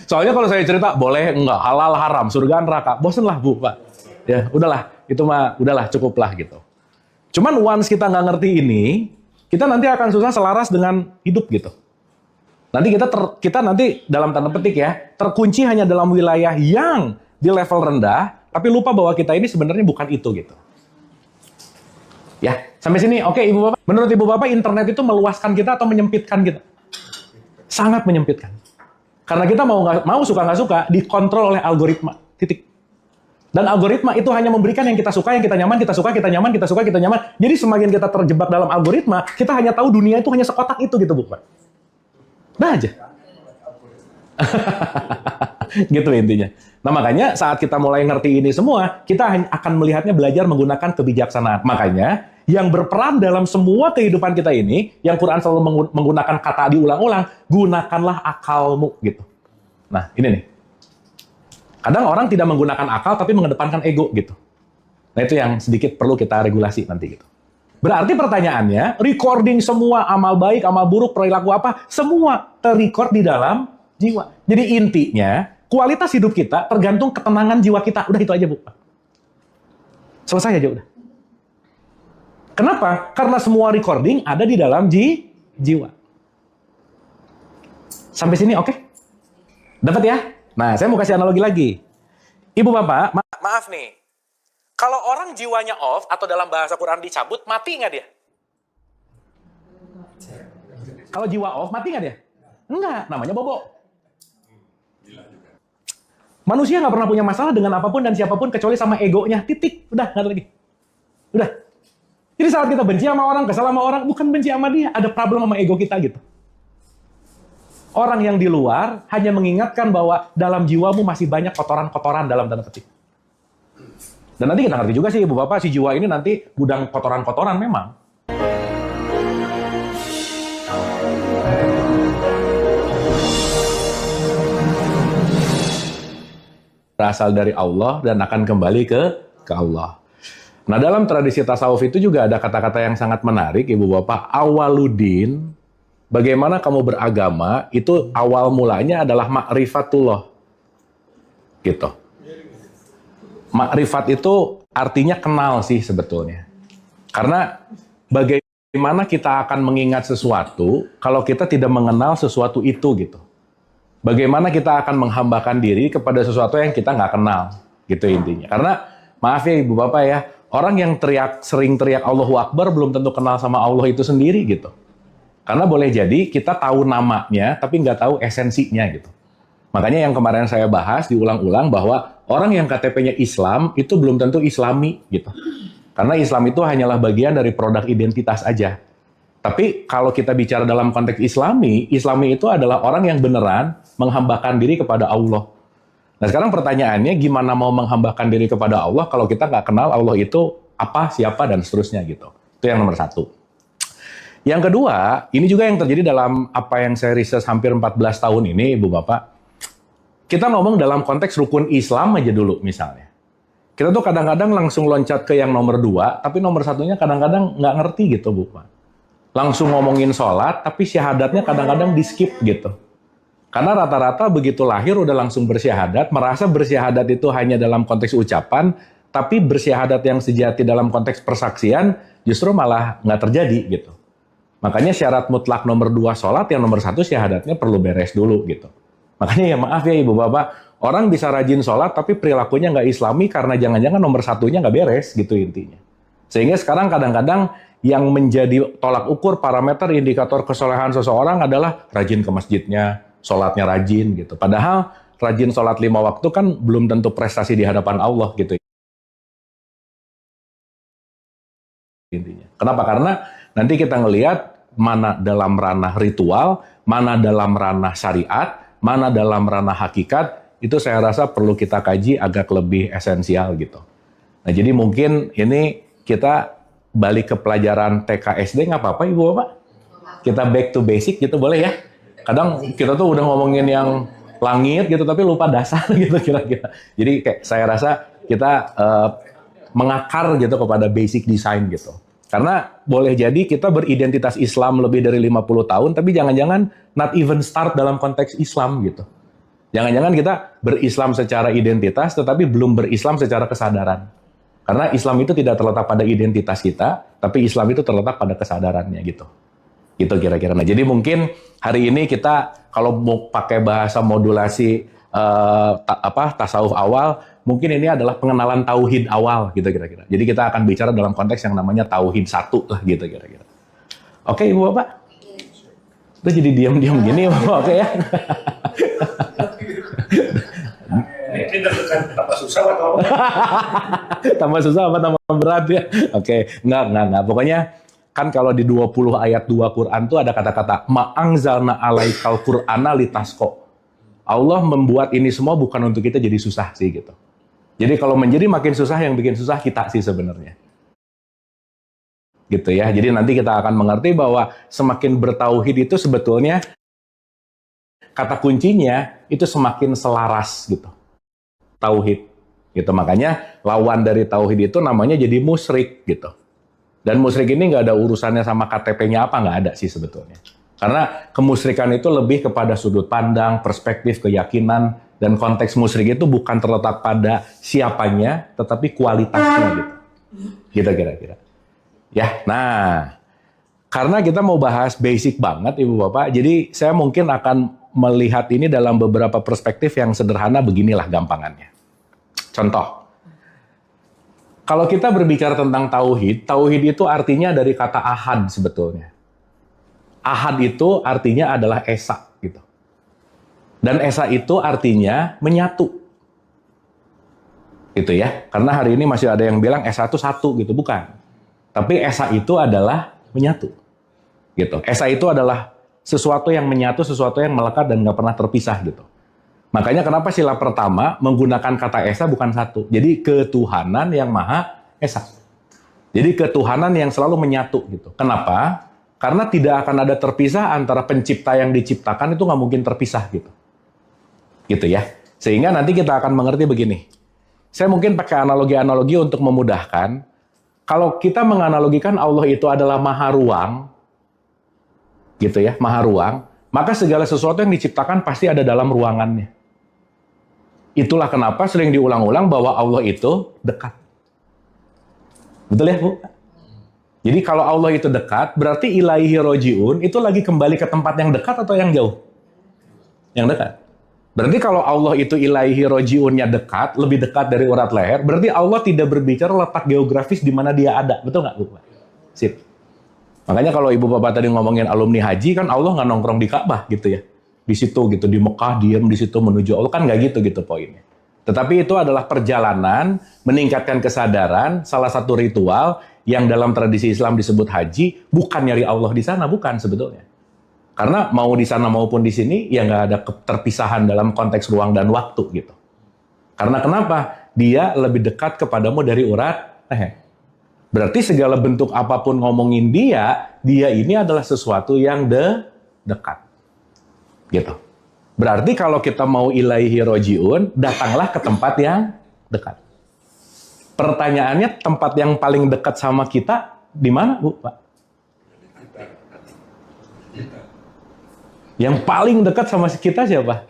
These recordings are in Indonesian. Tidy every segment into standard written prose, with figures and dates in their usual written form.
Soalnya kalau saya cerita boleh enggak, halal haram, surga neraka, bosen lah Bu, Pak. Ya, udahlah, itu mah udahlah cukuplah gitu. Cuman once kita nggak ngerti ini, kita nanti akan susah selaras dengan hidup gitu. Nanti kita nanti dalam tanda petik ya, terkunci hanya dalam wilayah yang di level rendah, tapi lupa bahwa kita ini sebenarnya bukan itu gitu. Ya, sampai sini oke Ibu Bapak. Menurut Ibu Bapak internet itu meluaskan kita atau menyempitkan kita? Sangat menyempitkan. Karena kita mau suka nggak suka dikontrol oleh algoritma. Titik. Dan algoritma itu hanya memberikan yang kita suka, yang kita nyaman, kita suka, kita nyaman, kita suka, kita nyaman. Jadi semakin kita terjebak dalam algoritma, kita hanya tahu dunia itu hanya sekotak itu gitu, Bu. Udah aja. Gitu intinya. Nah makanya saat kita mulai ngerti ini semua, kita akan melihatnya belajar menggunakan kebijaksanaan. Makanya yang berperan dalam semua kehidupan kita ini, yang Quran selalu menggunakan kata diulang-ulang, gunakanlah akalmu gitu. Nah ini nih. Kadang orang tidak menggunakan akal tapi mengedepankan ego gitu. Nah itu yang sedikit perlu kita regulasi nanti gitu. Berarti pertanyaannya, recording semua amal baik, amal buruk, perilaku apa, semua terrecord di dalam jiwa. Jadi intinya, kualitas hidup kita tergantung ketenangan jiwa kita. Udah itu aja, Bu. Selesai aja udah. Kenapa? Karena semua recording ada di dalam jiwa. Sampai sini oke? Dapat ya? Nah, saya mau kasih analogi lagi. Ibu Bapak, maaf nih. Kalau orang jiwanya off, atau dalam bahasa Quran dicabut, mati nggak dia? Kalau jiwa off, mati nggak dia? Enggak, namanya bobo. Manusia nggak pernah punya masalah dengan apapun dan siapapun, kecuali sama egonya. Titik, udah, nggak ada lagi. Udah. Jadi saat kita benci sama orang, kesal sama orang, bukan benci sama dia, ada problem sama ego kita gitu. Orang yang di luar hanya mengingatkan bahwa dalam jiwamu masih banyak kotoran-kotoran dalam tanda petik. Dan nanti kita ngerti juga sih Ibu Bapak, si jiwa ini nanti gudang kotoran-kotoran memang. Berasal dari Allah dan akan kembali ke Allah. Nah dalam tradisi tasawuf itu juga ada kata-kata yang sangat menarik Ibu Bapak. Awaludin, bagaimana kamu beragama, itu awal mulanya adalah ma'rifatullah. Gitu. Ma'rifat itu artinya kenal sih sebetulnya. Karena bagaimana kita akan mengingat sesuatu kalau kita tidak mengenal sesuatu itu gitu. Bagaimana kita akan menghambakan diri kepada sesuatu yang kita nggak kenal. Gitu intinya. Karena maaf ya Ibu Bapak ya, orang yang sering teriak Allahu Akbar belum tentu kenal sama Allah itu sendiri gitu. Karena boleh jadi kita tahu namanya, tapi nggak tahu esensinya gitu. Makanya yang kemarin saya bahas diulang-ulang bahwa orang yang KTP-nya Islam itu belum tentu Islami gitu. Karena Islam itu hanyalah bagian dari produk identitas aja. Tapi kalau kita bicara dalam konteks Islami itu adalah orang yang beneran menghambakan diri kepada Allah. Nah sekarang pertanyaannya gimana mau menghambakan diri kepada Allah kalau kita nggak kenal Allah itu apa, siapa, dan seterusnya gitu. Itu yang nomor satu. Yang kedua, ini juga yang terjadi dalam apa yang saya riset hampir 14 tahun ini, Ibu Bapak. Kita ngomong dalam konteks rukun Islam aja dulu misalnya. Kita tuh kadang-kadang langsung loncat ke yang nomor 2, tapi nomor satunya kadang-kadang nggak ngerti gitu, Bu. Langsung ngomongin sholat, tapi syahadatnya kadang-kadang di-skip gitu. Karena rata-rata begitu lahir udah langsung bersyahadat, merasa bersyahadat itu hanya dalam konteks ucapan, tapi bersyahadat yang sejati dalam konteks persaksian justru malah nggak terjadi gitu. Makanya syarat mutlak nomor 2 sholat, yang nomor 1 syahadatnya perlu beres dulu gitu. Makanya ya maaf ya Ibu Bapak, orang bisa rajin sholat tapi perilakunya nggak Islami karena jangan-jangan nomor 1-nya nggak beres gitu intinya. Sehingga sekarang kadang-kadang yang menjadi tolak ukur parameter indikator kesolehan seseorang adalah rajin ke masjidnya, sholatnya rajin gitu. Padahal rajin sholat 5 waktu kan belum tentu prestasi di hadapan Allah gitu intinya. Kenapa? Karena nanti kita ngelihat mana dalam ranah ritual, mana dalam ranah syariat, mana dalam ranah hakikat, itu saya rasa perlu kita kaji agak lebih esensial gitu. Nah jadi mungkin ini kita balik ke pelajaran TK SD nggak apa-apa Ibu Bapak? Kita back to basic gitu boleh ya? Kadang kita tuh udah ngomongin yang langit gitu tapi lupa dasar gitu kira-kira. Jadi kayak saya rasa kita mengakar gitu kepada basic design gitu. Karena boleh jadi kita beridentitas Islam lebih dari 50 tahun, tapi jangan-jangan not even start dalam konteks Islam gitu. Jangan-jangan kita berislam secara identitas, tetapi belum berislam secara kesadaran. Karena Islam itu tidak terletak pada identitas kita, tapi Islam itu terletak pada kesadarannya gitu. Gitu kira-kira. Nah, jadi mungkin hari ini kita kalau mau pakai bahasa modulasi tasawuf awal, mungkin ini adalah pengenalan tauhid awal gitu kira-kira. Jadi kita akan bicara dalam konteks yang namanya tauhid satu lah gitu kira-kira. Oke, Ibu Bapak? Itu jadi diam-diam gini, oke ya? Ini tambah susah atau apa? Tambah susah apa tambah berat ya? Oke, enggak. Pokoknya kan kalau di 20 ayat 2 Quran tuh ada kata-kata ma'angzalna alaikal qur'ana litasqa. Allah membuat ini semua bukan untuk kita jadi susah sih gitu. Jadi kalau menjadi makin susah, yang bikin susah kita sih sebenarnya. Gitu ya. Jadi nanti kita akan mengerti bahwa semakin bertauhid itu sebetulnya kata kuncinya itu semakin selaras gitu. Tauhid. Gitu. Makanya lawan dari tauhid itu namanya jadi musyrik gitu. Dan musyrik ini nggak ada urusannya sama KTP-nya apa, nggak ada sih sebetulnya. Karena kemusyrikan itu lebih kepada sudut pandang, perspektif, keyakinan, dan konteks musyrik itu bukan terletak pada siapanya, tetapi kualitasnya gitu. Gitu kira-kira. Ya, nah, karena kita mau bahas basic banget Ibu Bapak, jadi saya mungkin akan melihat ini dalam beberapa perspektif yang sederhana beginilah gampangannya. Contoh, kalau kita berbicara tentang tauhid, tauhid itu artinya dari kata ahad sebetulnya. Ahad itu artinya adalah esa gitu. Dan esa itu artinya menyatu. Gitu ya. Karena hari ini masih ada yang bilang esa itu satu gitu, bukan. Tapi esa itu adalah menyatu. Gitu. Esa itu adalah sesuatu yang menyatu, sesuatu yang melekat dan nggak pernah terpisah gitu. Makanya kenapa sila pertama menggunakan kata esa bukan satu. Jadi ketuhanan yang maha esa. Jadi ketuhanan yang selalu menyatu gitu. Kenapa? Karena tidak akan ada terpisah antara pencipta yang diciptakan, itu nggak mungkin terpisah gitu. Gitu ya. Sehingga nanti kita akan mengerti begini. Saya mungkin pakai analogi-analogi untuk memudahkan. Kalau kita menganalogikan Allah itu adalah maha ruang, gitu ya, maha ruang, maka segala sesuatu yang diciptakan pasti ada dalam ruangannya. Itulah kenapa sering diulang-ulang bahwa Allah itu dekat. Betul ya, Bu? Jadi kalau Allah itu dekat, berarti ilaihi roji'un itu lagi kembali ke tempat yang dekat atau yang jauh? Yang dekat. Berarti kalau Allah itu ilaihi roji'unnya dekat, lebih dekat dari urat leher, berarti Allah tidak berbicara letak geografis di mana dia ada. Betul nggak, Bu? Sip. Makanya kalau Ibu Bapak tadi ngomongin alumni haji, kan Allah nggak nongkrong di Ka'bah gitu ya. Di situ gitu, di Mekah, diam di situ menuju Allah. Kan nggak gitu poinnya. Tetapi itu adalah perjalanan, meningkatkan kesadaran, salah satu ritual yang dalam tradisi Islam disebut haji, bukan nyari Allah di sana, bukan sebetulnya. Karena mau di sana maupun di sini, ya nggak ada keterpisahan dalam konteks ruang dan waktu gitu. Karena kenapa? Dia lebih dekat kepadamu dari urat leher. Berarti segala bentuk apapun ngomongin dia ini adalah sesuatu yang dekat. Gitu. Berarti kalau kita mau ilaihi roji'un, datanglah ke tempat yang dekat. Pertanyaannya, tempat yang paling dekat sama kita di mana, Bu, Pak? Yang paling dekat sama kita siapa?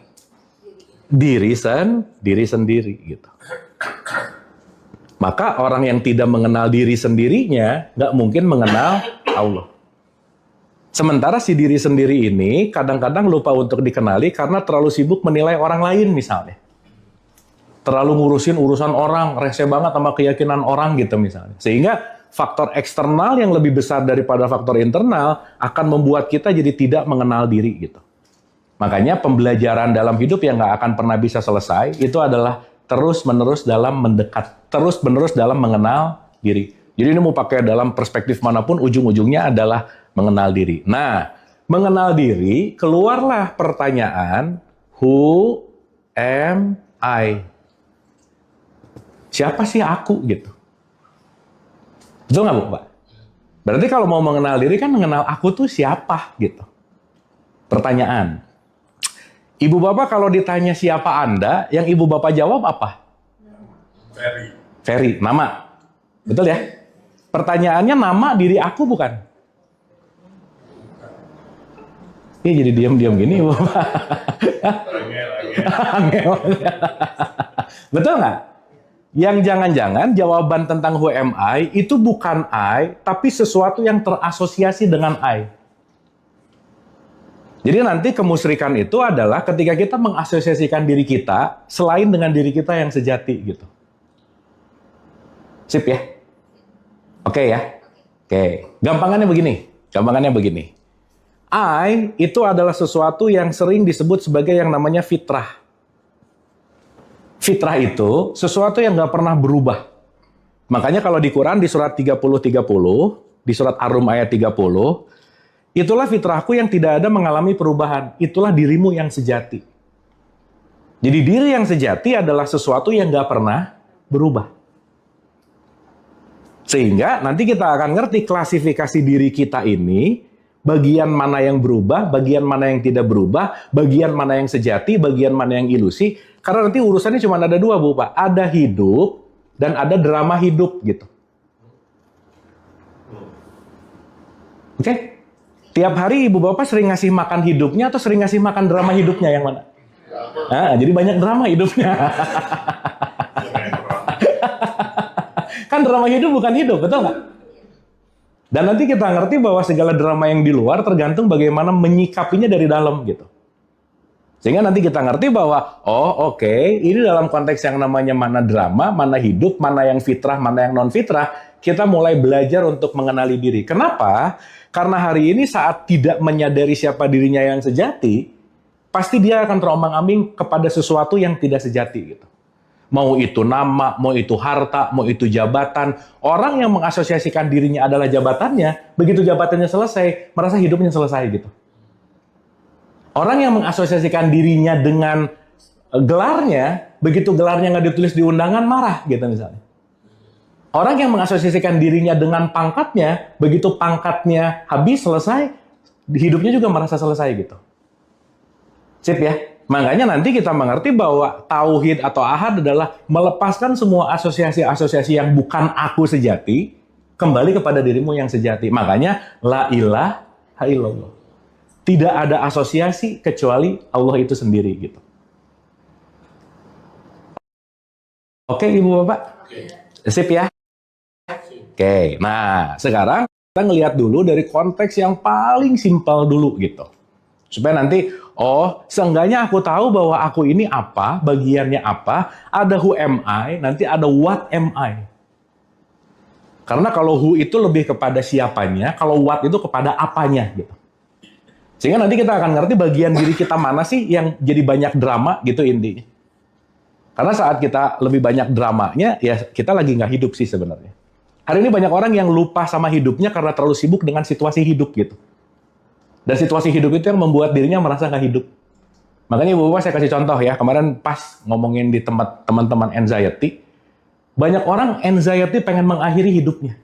Diri sendiri gitu. Maka orang yang tidak mengenal diri sendirinya nggak mungkin mengenal Allah. Sementara si diri sendiri ini kadang-kadang lupa untuk dikenali karena terlalu sibuk menilai orang lain misalnya. Terlalu ngurusin urusan orang, rese banget sama keyakinan orang gitu misalnya. Sehingga faktor eksternal yang lebih besar daripada faktor internal akan membuat kita jadi tidak mengenal diri gitu. Makanya pembelajaran dalam hidup yang nggak akan pernah bisa selesai itu adalah terus-menerus dalam mendekat, terus-menerus dalam mengenal diri. Jadi ini mau pakai dalam perspektif manapun, ujung-ujungnya adalah mengenal diri. Nah, mengenal diri, keluarlah pertanyaan, who am I? Siapa sih aku gitu? Betul nggak, Bu, Pak? Berarti kalau mau mengenal diri kan mengenal aku tuh siapa gitu. Pertanyaan. Ibu Bapak kalau ditanya siapa Anda, yang Ibu Bapak jawab apa? Ferry, nama. Betul ya? Pertanyaannya nama diri aku bukan? Ini jadi diam-diam gini, Bapak. Angel. Betul nggak? Yang jangan-jangan jawaban tentang who am I itu bukan I, tapi sesuatu yang terasosiasi dengan I. Jadi nanti kemusyrikan itu adalah ketika kita mengasosiasikan diri kita selain dengan diri kita yang sejati gitu. Sip ya? Oke ya? Oke. Gampangannya begini. I itu adalah sesuatu yang sering disebut sebagai yang namanya fitrah. Fitrah itu sesuatu yang nggak pernah berubah. Makanya kalau di Quran di surat 30-30, di surat Ar-Rum ayat 30, itulah fitrahku yang tidak ada mengalami perubahan. Itulah dirimu yang sejati. Jadi diri yang sejati adalah sesuatu yang nggak pernah berubah. Sehingga nanti kita akan ngerti klasifikasi diri kita ini, bagian mana yang berubah, bagian mana yang tidak berubah, bagian mana yang sejati, bagian mana yang ilusi. Karena nanti urusannya cuma ada dua, Bu, Pak. Ada hidup dan ada drama hidup gitu. Oke? Tiap hari Ibu Bapak sering ngasih makan hidupnya atau sering ngasih makan drama hidupnya yang mana? Nah, jadi banyak drama hidupnya. Kan drama hidup bukan hidup, betul nggak? Dan nanti kita ngerti bahwa segala drama yang di luar tergantung bagaimana menyikapinya dari dalam gitu. Sehingga nanti kita ngerti bahwa, oh oke, ini dalam konteks yang namanya mana drama, mana hidup, mana yang fitrah, mana yang non-fitrah, kita mulai belajar untuk mengenali diri. Kenapa? Karena hari ini saat tidak menyadari siapa dirinya yang sejati, pasti dia akan terombang-ambing kepada sesuatu yang tidak sejati gitu. Mau itu nama, mau itu harta, mau itu jabatan. Orang yang mengasosiasikan dirinya adalah jabatannya, begitu jabatannya selesai, merasa hidupnya selesai gitu. Orang yang mengasosiasikan dirinya dengan gelarnya, begitu gelarnya nggak ditulis di undangan, marah gitu misalnya. Orang yang mengasosiasikan dirinya dengan pangkatnya, begitu pangkatnya habis, selesai, hidupnya juga merasa selesai gitu. Sip ya? Makanya nanti kita mengerti bahwa tauhid atau ahad adalah melepaskan semua asosiasi-asosiasi yang bukan aku sejati, kembali kepada dirimu yang sejati. Makanya la ilaha illallah. Tidak ada asosiasi kecuali Allah itu sendiri gitu. Oke, Ibu Bapak? Sip ya? Oke, nah sekarang kita ngelihat dulu dari konteks yang paling simpel dulu gitu. Supaya nanti, oh seenggaknya aku tahu bahwa aku ini apa, bagiannya apa, ada who am I, nanti ada what am I. Karena kalau who itu lebih kepada siapanya, kalau what itu kepada apanya gitu. Sehingga nanti kita akan ngerti bagian diri kita mana sih yang jadi banyak drama gitu intinya. Karena saat kita lebih banyak dramanya, ya kita lagi nggak hidup sih sebenarnya. Hari ini banyak orang yang lupa sama hidupnya karena terlalu sibuk dengan situasi hidup gitu. Dan situasi hidup itu yang membuat dirinya merasa nggak hidup. Makanya Ibu Bapak saya kasih contoh ya, kemarin pas ngomongin di tempat teman-teman anxiety, banyak orang anxiety pengen mengakhiri hidupnya.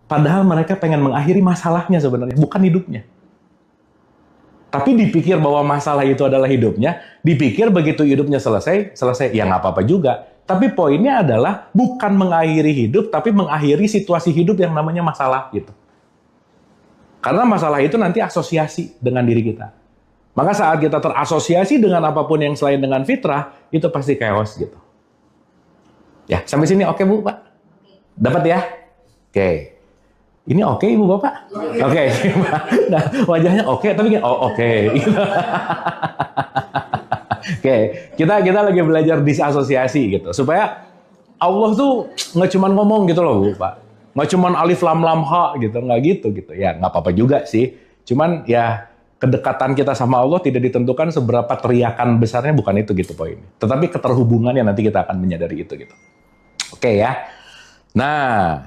Padahal mereka pengen mengakhiri masalahnya sebenarnya, bukan hidupnya. Tapi dipikir bahwa masalah itu adalah hidupnya, dipikir begitu hidupnya selesai, ya nggak apa-apa juga. Tapi poinnya adalah bukan mengakhiri hidup, tapi mengakhiri situasi hidup yang namanya masalah gitu. Karena masalah itu nanti asosiasi dengan diri kita. Maka saat kita terasosiasi dengan apapun yang selain dengan fitrah, itu pasti chaos gitu. Ya, sampai sini oke Bu, Pak? Dapat ya? Oke. Ini oke Ibu Bapak? Oke. Nah, wajahnya oke, tapi oke. Oke, kita lagi belajar disasosiasi gitu. Supaya Allah tuh nggak cuma ngomong gitu loh Bu, Pak. Nggak cuma alif lam lam ha gitu, nggak gitu. Ya nggak apa-apa juga sih. Cuman ya kedekatan kita sama Allah tidak ditentukan seberapa teriakan besarnya, bukan itu gitu poinnya. Tetapi keterhubungannya nanti kita akan menyadari itu gitu. Oke ya. Nah,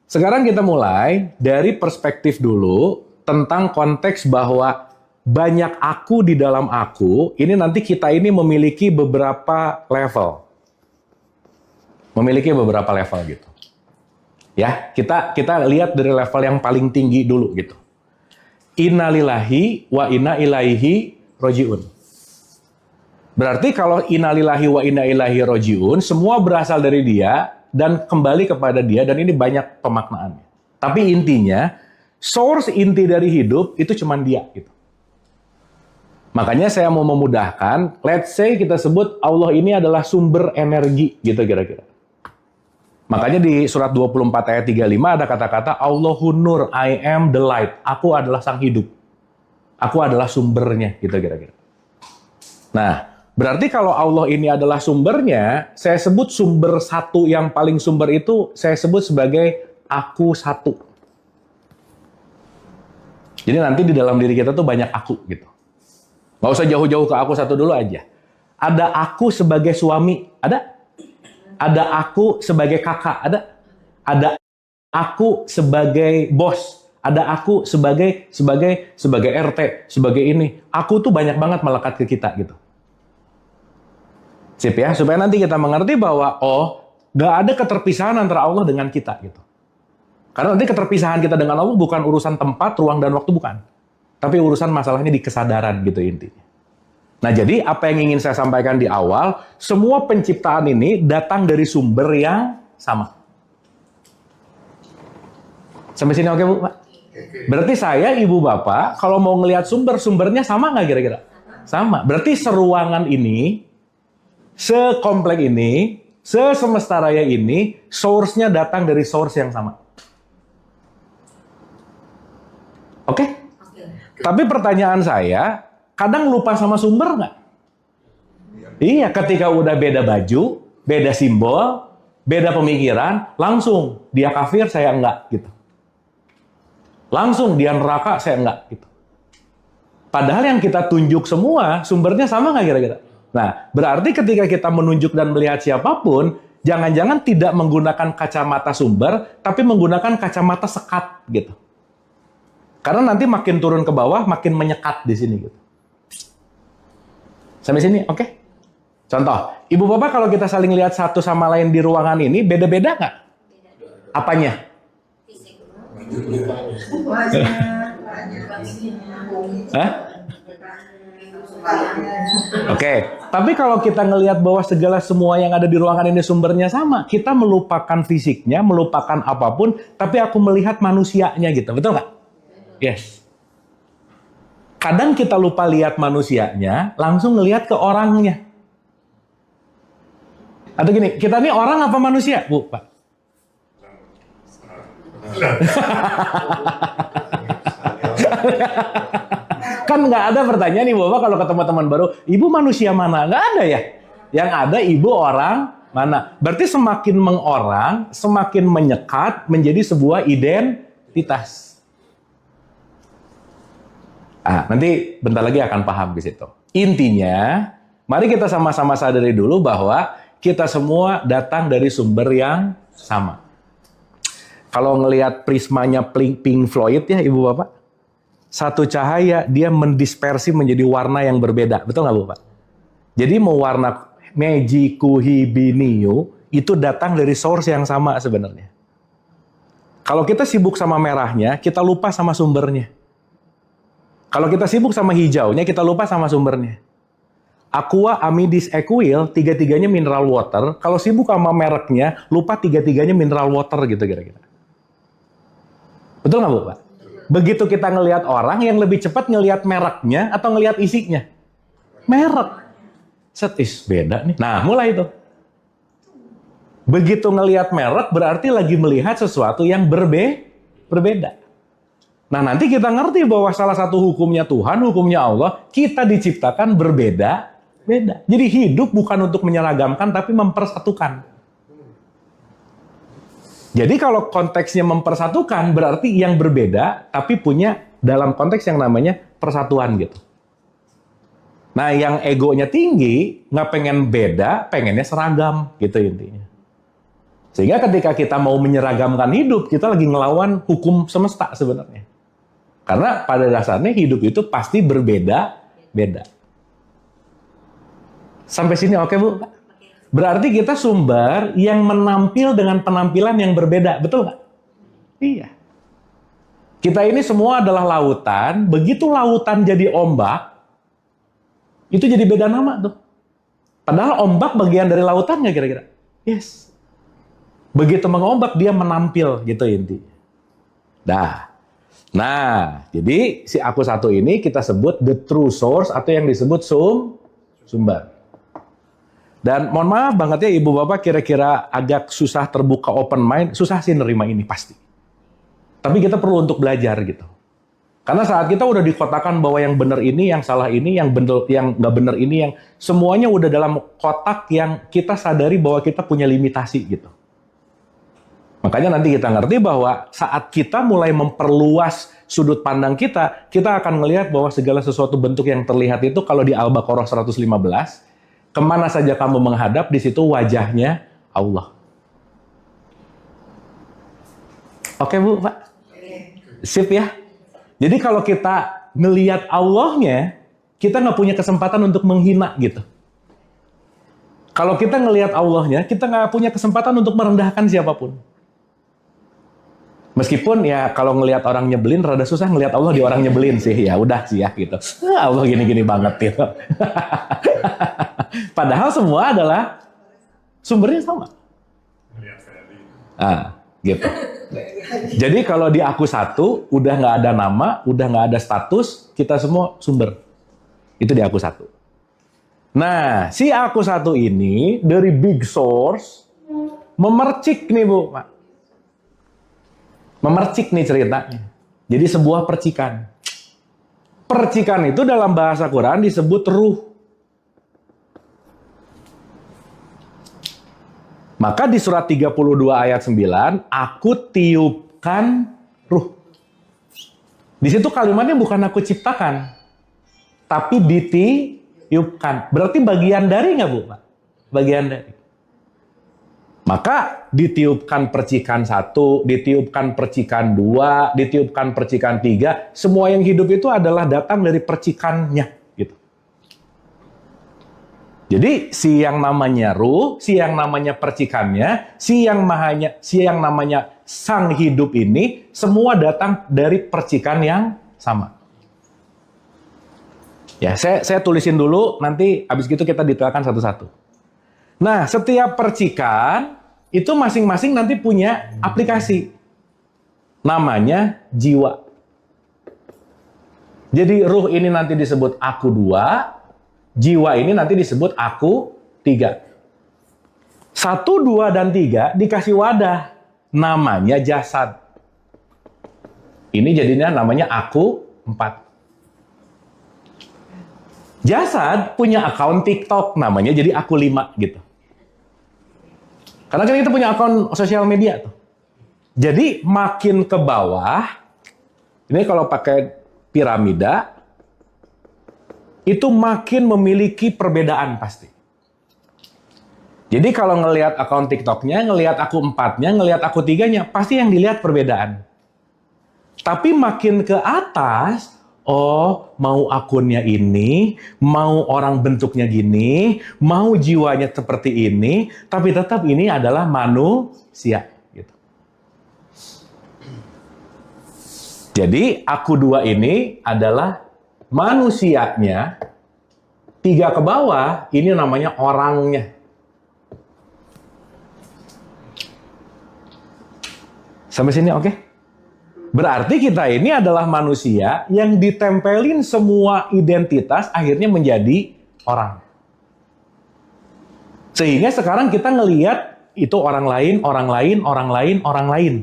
sekarang kita mulai dari perspektif dulu tentang konteks bahwa banyak aku di dalam aku. Ini nanti kita ini memiliki beberapa level. Memiliki beberapa level gitu. Ya, kita lihat dari level yang paling tinggi dulu gitu. Innalillahi wa inna ilaihi rojiun. Berarti kalau innalillahi wa inna ilaihi rojiun, semua berasal dari dia dan kembali kepada dia, dan ini banyak pemaknaannya. Tapi intinya, source inti dari hidup itu cuma dia gitu. Makanya saya mau memudahkan, let's say kita sebut Allah ini adalah sumber energi, gitu kira-kira. Makanya di surat 24 ayat 35 ada kata-kata Allahun Nur, I am the light. Aku adalah sang hidup. Aku adalah sumbernya, gitu kira-kira. Nah, berarti kalau Allah ini adalah sumbernya, saya sebut sumber satu yang paling sumber itu, saya sebut sebagai aku satu. Jadi nanti di dalam diri kita tuh banyak aku, gitu. Nggak usah jauh-jauh ke aku satu dulu aja. Ada aku sebagai suami, ada? Ada aku sebagai kakak, ada? Ada aku sebagai bos, ada aku sebagai RT, sebagai ini. Aku tuh banyak banget melekat ke kita gitu. Sip ya, supaya nanti kita mengerti bahwa nggak ada keterpisahan antara Allah dengan kita gitu. Karena nanti keterpisahan kita dengan Allah bukan urusan tempat, ruang dan waktu, bukan. Tapi urusan masalahnya di kesadaran gitu intinya. Nah, jadi apa yang ingin saya sampaikan di awal, semua penciptaan ini datang dari sumber yang sama. Sampai sini oke, Bu, Pak? Berarti saya, Ibu, Bapak, kalau mau ngelihat sumbernya sama nggak kira-kira? Sama. Berarti seruangan ini, sekomplek ini, sesemesta raya ini, source-nya datang dari source yang sama. Oke? Tapi pertanyaan saya, kadang lupa sama sumber nggak? Iya, ketika udah beda baju, beda simbol, beda pemikiran, langsung dia kafir, saya enggak gitu. Langsung dia neraka, saya enggak gitu. Padahal yang kita tunjuk semua sumbernya sama nggak kira-kira? Nah, berarti ketika kita menunjuk dan melihat siapapun, jangan-jangan tidak menggunakan kacamata sumber, tapi menggunakan kacamata sekat gitu. Karena nanti makin turun ke bawah, makin menyekat di sini gitu. Sampai sini, oke? Contoh, Ibu Bapak kalau kita saling lihat satu sama lain di ruangan ini, beda-beda nggak? Apanya? Hah? Oke, tapi kalau kita ngelihat bahwa segala semua yang ada di ruangan ini sumbernya sama, kita melupakan fisiknya, melupakan apapun, tapi aku melihat manusianya gitu, betul nggak? Yes. Kadang kita lupa lihat manusianya, langsung ngelihat ke orangnya. Atau gini, kita ini orang apa manusia, Bu, Pak? Kan nggak ada pertanyaan nih, Bapak, kalau ketemu teman baru, Ibu manusia mana? Nggak ada ya. Yang ada Ibu orang mana. Berarti semakin mengorang, semakin menyekat menjadi sebuah identitas. Nanti bentar lagi akan paham di situ. Intinya, mari kita sama-sama sadari dulu bahwa kita semua datang dari sumber yang sama. Kalau ngelihat prismanya Pink Floyd ya, Ibu Bapak, satu cahaya dia mendispersi menjadi warna yang berbeda. Betul nggak, Bu, Pak? Jadi mau warna Meiji Kuhibiniu itu datang dari source yang sama sebenarnya. Kalau kita sibuk sama merahnya, kita lupa sama sumbernya. Kalau kita sibuk sama hijaunya, kita lupa sama sumbernya. Aqua, Amidis, Equil, tiga-tiganya mineral water. Kalau sibuk sama mereknya, lupa tiga-tiganya mineral water gitu kira-kira. Betul nggak, Bu, Pak? Begitu kita ngelihat orang, yang lebih cepat ngelihat mereknya atau ngelihat isinya? Merek. Beda nih. Nah, mulai itu. Begitu ngelihat merek, berarti lagi melihat sesuatu yang berbeda. Nah, nanti kita ngerti bahwa salah satu hukumnya Tuhan, hukumnya Allah, kita diciptakan berbeda-beda. Jadi hidup bukan untuk menyeragamkan, tapi mempersatukan. Jadi kalau konteksnya mempersatukan, berarti yang berbeda, tapi punya dalam konteks yang namanya persatuan gitu. Nah, yang egonya tinggi, nggak pengen beda, pengennya seragam gitu intinya. Sehingga ketika kita mau menyeragamkan hidup, kita lagi ngelawan hukum semesta sebenarnya. Karena pada dasarnya hidup itu pasti berbeda-beda. Sampai sini oke, Bu? Berarti kita sumber yang menampil dengan penampilan yang berbeda. Betul nggak? Iya. Kita ini semua adalah lautan. Begitu lautan jadi ombak, itu jadi beda nama tuh. Padahal ombak bagian dari lautan nggak kira-kira? Yes. Begitu mengombak, dia menampil gitu intinya. Dah. Nah, jadi si aku satu ini kita sebut the true source atau yang disebut sumber. Dan mohon maaf banget ya ibu bapak kira-kira agak susah terbuka open mind, susah sih nerima ini pasti. Tapi kita perlu untuk belajar gitu. Karena saat kita udah dikotakan bahwa yang benar ini, yang salah ini, yang benar, yang nggak benar ini, yang semuanya udah dalam kotak yang kita sadari bahwa kita punya limitasi gitu. Makanya nanti kita ngerti bahwa saat kita mulai memperluas sudut pandang kita akan melihat bahwa segala sesuatu bentuk yang terlihat itu kalau di Al-Baqarah 115, kemana saja kamu menghadap, di situ wajahnya Allah. Oke Bu, Pak? Sip ya? Jadi kalau kita ngelihat Allahnya, kita nggak punya kesempatan untuk menghina gitu. Kalau kita ngelihat Allahnya, kita nggak punya kesempatan untuk merendahkan siapapun. Meskipun ya kalau ngelihat orang nyebelin, rada susah ngelihat Allah di orang nyebelin sih. Ya udah sih ya gitu. Allah gini-gini banget gitu. Padahal semua adalah sumbernya sama. Gitu. Jadi kalau di aku satu, udah nggak ada nama, udah nggak ada status, kita semua sumber. Itu di aku satu. Nah, si aku satu ini dari big source memercik nih Bu, Pak. Memercik nih ceritanya. Jadi sebuah percikan. Percikan itu dalam bahasa Quran disebut ruh. Maka di surat 32 ayat 9, aku tiupkan ruh. Di situ kalimatnya bukan aku ciptakan, tapi ditiupkan. Berarti bagian dari nggak Bu? Pak? Bagian dari. Maka ditiupkan percikan 1, ditiupkan percikan 2, ditiupkan percikan 3. Semua yang hidup itu adalah datang dari percikannya. Gitu. Jadi si yang namanya ruh, si yang namanya percikannya, si yang namanya sang hidup ini, semua datang dari percikan yang sama. Ya, saya tulisin dulu, nanti habis gitu kita detailkan satu-satu. Nah, setiap percikan itu masing-masing nanti punya aplikasi. Namanya jiwa. Jadi ruh ini nanti disebut aku 2, jiwa ini nanti disebut aku 3. 1, 2, dan 3 dikasih wadah. Namanya jasad. Ini jadinya namanya aku 4. Jasad punya akun TikTok, namanya jadi aku 5 gitu. Karena kan kita punya akun sosial media tuh. Jadi makin ke bawah, ini kalau pakai piramida, itu makin memiliki perbedaan pasti. Jadi kalau ngelihat akun TikToknya, ngelihat aku 4-nya, ngelihat aku 3-nya, pasti yang dilihat perbedaan. Tapi makin ke atas, oh, mau akunnya ini, mau orang bentuknya gini, mau jiwanya seperti ini, tapi tetap ini adalah manusia. Gitu. Jadi, aku 2 ini adalah manusianya, 3 ke bawah, ini namanya orangnya. Sampai sini oke? Berarti kita ini adalah manusia yang ditempelin semua identitas akhirnya menjadi orang. Sehingga sekarang kita ngelihat itu orang lain, orang lain, orang lain, orang lain.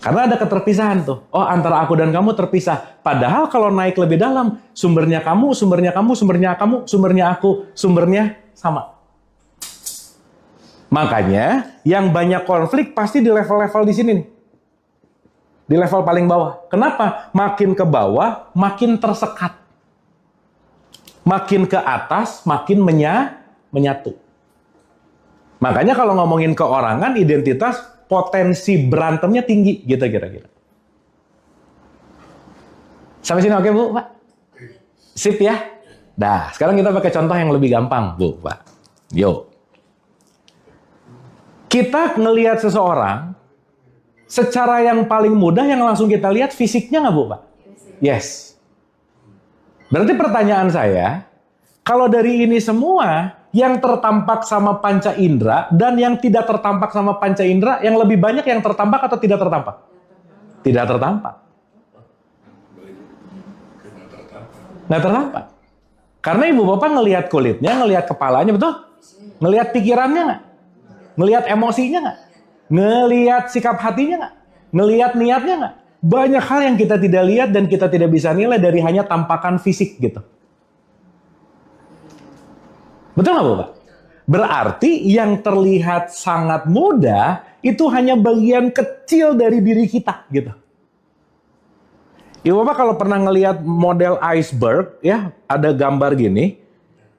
Karena ada keterpisahan tuh. Oh, antara aku dan kamu terpisah. Padahal kalau naik lebih dalam, sumbernya kamu, sumbernya kamu, sumbernya kamu, sumbernya aku, sumbernya sama. Makanya yang banyak konflik pasti di level-level di sini nih. Di level paling bawah. Kenapa? Makin ke bawah, makin tersekat. Makin ke atas, makin menyatu. Makanya kalau ngomongin keorangan, identitas, potensi berantemnya tinggi, gitu kira-kira. Sampai sini oke, Bu, Pak? Sip ya? Nah, sekarang kita pakai contoh yang lebih gampang, Bu, Pak. Yuk. Kita ngelihat seseorang, secara yang paling mudah yang langsung kita lihat fisiknya nggak Bu, Pak? Yes. Berarti pertanyaan saya, kalau dari ini semua, yang tertampak sama panca indera dan yang tidak tertampak sama panca indera, yang lebih banyak yang tertampak atau tidak tertampak? Tidak tertampak. Nggak tertampak. Karena ibu bapak ngelihat kulitnya, ngelihat kepalanya, betul? Ngelihat pikirannya nggak? Ngelihat emosinya nggak? Ngelihat sikap hatinya nggak? Ngelihat niatnya nggak? Banyak hal yang kita tidak lihat dan kita tidak bisa nilai dari hanya tampakan fisik gitu. Betul nggak Bapak? Berarti yang terlihat sangat mudah itu hanya bagian kecil dari diri kita gitu. Ibu Bapak kalau pernah ngelihat model iceberg ya, ada gambar gini.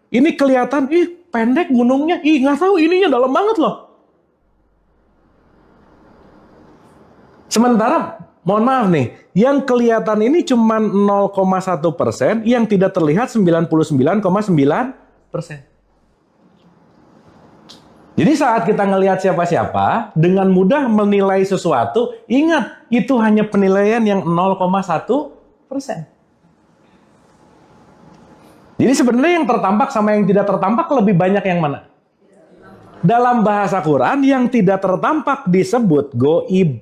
Ini kelihatan, pendek gunungnya, nggak tahu ininya dalam banget loh. Sementara, mohon maaf nih, yang kelihatan ini cuma 0,1%, yang tidak terlihat 99,9%. Jadi saat kita ngelihat siapa-siapa, dengan mudah menilai sesuatu, ingat, itu hanya penilaian yang 0,1%. Jadi sebenarnya yang tertampak sama yang tidak tertampak lebih banyak yang mana? Dalam bahasa Quran, yang tidak tertampak disebut goib.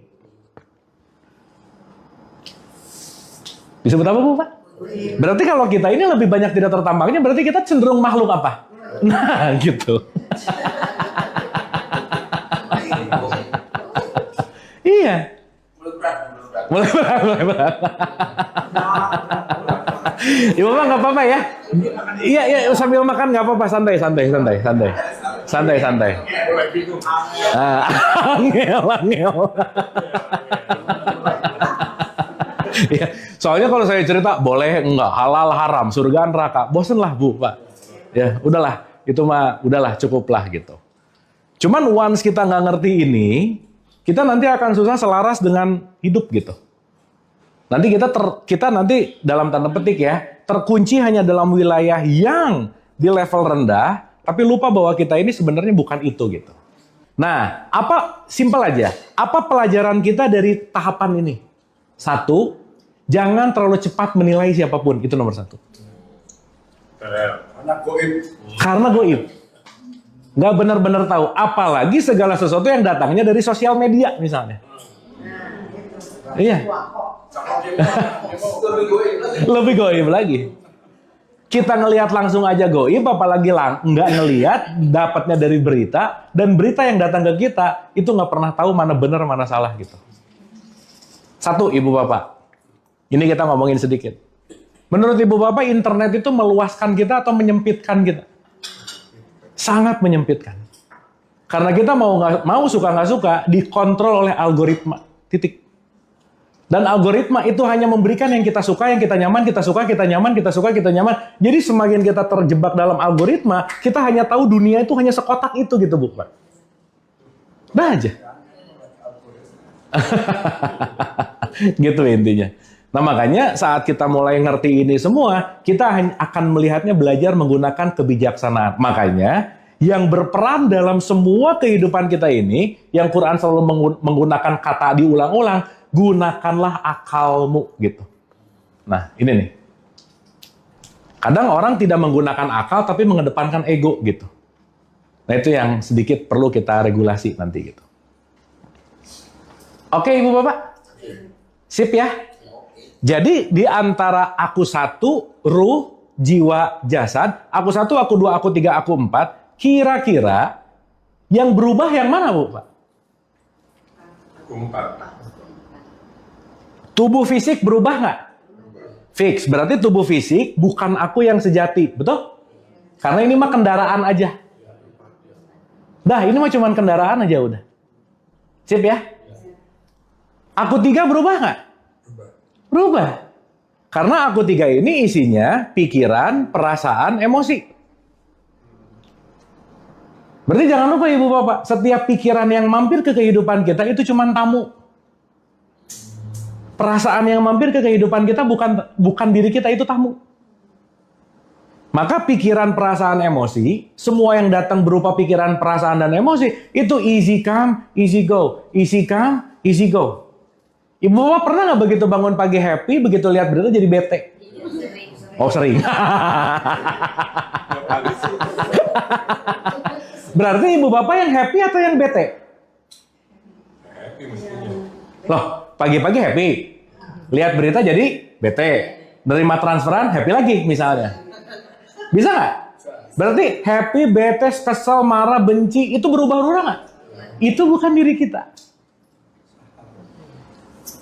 Disebut apa Bu Pak? Berarti kalau kita ini lebih banyak tidak tertampaknya, berarti kita cenderung makhluk apa? Nah gitu. Iya. Mulai berat. Ibu Bapak nggak apa-apa ya? Iya, sambil makan nggak apa-apa, santai. Angel. Ya, soalnya kalau saya cerita boleh enggak, halal haram, surga neraka, bosen lah Bu Pak. Ya udahlah, itu mah udahlah cukuplah gitu. Cuman once kita nggak ngerti ini, kita nanti akan susah selaras dengan hidup gitu. Nanti kita nanti dalam tanda petik ya, terkunci hanya dalam wilayah yang di level rendah, tapi lupa bahwa kita ini sebenarnya bukan itu gitu. Nah, simpel aja. Apa pelajaran kita dari tahapan ini? 1, jangan terlalu cepat menilai siapapun, itu nomor 1. Karena goib. Nggak benar-benar tahu. Apalagi segala sesuatu yang datangnya dari sosial media misalnya. Iya. Lebih goib lagi. Kita ngelihat langsung aja goib, apalagi nggak ngelihat, dapatnya dari berita, dan berita yang datang ke kita, itu nggak pernah tahu mana benar, mana salah gitu. 1, Ibu Bapak. Ini kita ngomongin sedikit. Menurut Ibu Bapak, internet itu meluaskan kita atau menyempitkan kita? Sangat menyempitkan. Karena kita mau suka nggak suka, dikontrol oleh algoritma. Titik. Dan algoritma itu hanya memberikan yang kita suka, yang kita nyaman, kita suka, kita nyaman, kita suka, kita nyaman. Jadi semakin kita terjebak dalam algoritma, kita hanya tahu dunia itu hanya sekotak itu gitu, Bu. Udah aja. Gitu intinya. Nah makanya saat kita mulai ngerti ini semua, kita akan melihatnya belajar menggunakan kebijaksanaan. Makanya yang berperan dalam semua kehidupan kita ini, yang Quran selalu menggunakan kata diulang-ulang, gunakanlah akalmu gitu. Nah ini nih. Kadang orang tidak menggunakan akal tapi mengedepankan ego gitu. Nah itu yang sedikit perlu kita regulasi nanti gitu. Oke Ibu Bapak? Sip ya? Jadi di antara aku 1, ruh, jiwa, jasad, aku 1, aku 2, aku 3, aku 4, kira-kira yang berubah yang mana Bu Pak? Aku 4. Tubuh fisik berubah nggak? Fix, berarti tubuh fisik bukan aku yang sejati, betul? Karena ini mah kendaraan aja. Dah, ini mah cuma kendaraan aja udah. Sip ya? Aku 3 berubah nggak? Berubah. Karena aku 3 ini isinya pikiran, perasaan, emosi. Berarti jangan lupa Ibu Bapak, setiap pikiran yang mampir ke kehidupan kita itu cuma tamu. Perasaan yang mampir ke kehidupan kita bukan diri kita, itu tamu. Maka pikiran, perasaan, emosi, semua yang datang berupa pikiran, perasaan, dan emosi, itu easy come, easy go. Easy come, easy go. Ibu Bapak pernah nggak begitu bangun pagi happy, begitu lihat berita jadi bete? Oh sering. Berarti Ibu Bapak yang happy atau yang bete? Happy mestinya. Loh, Pagi-pagi happy. Lihat berita jadi bete. Nerima transferan happy lagi misalnya. Bisa nggak? Berarti happy, bete, kesel, marah, benci itu berubah-ubah nggak? Itu bukan diri kita.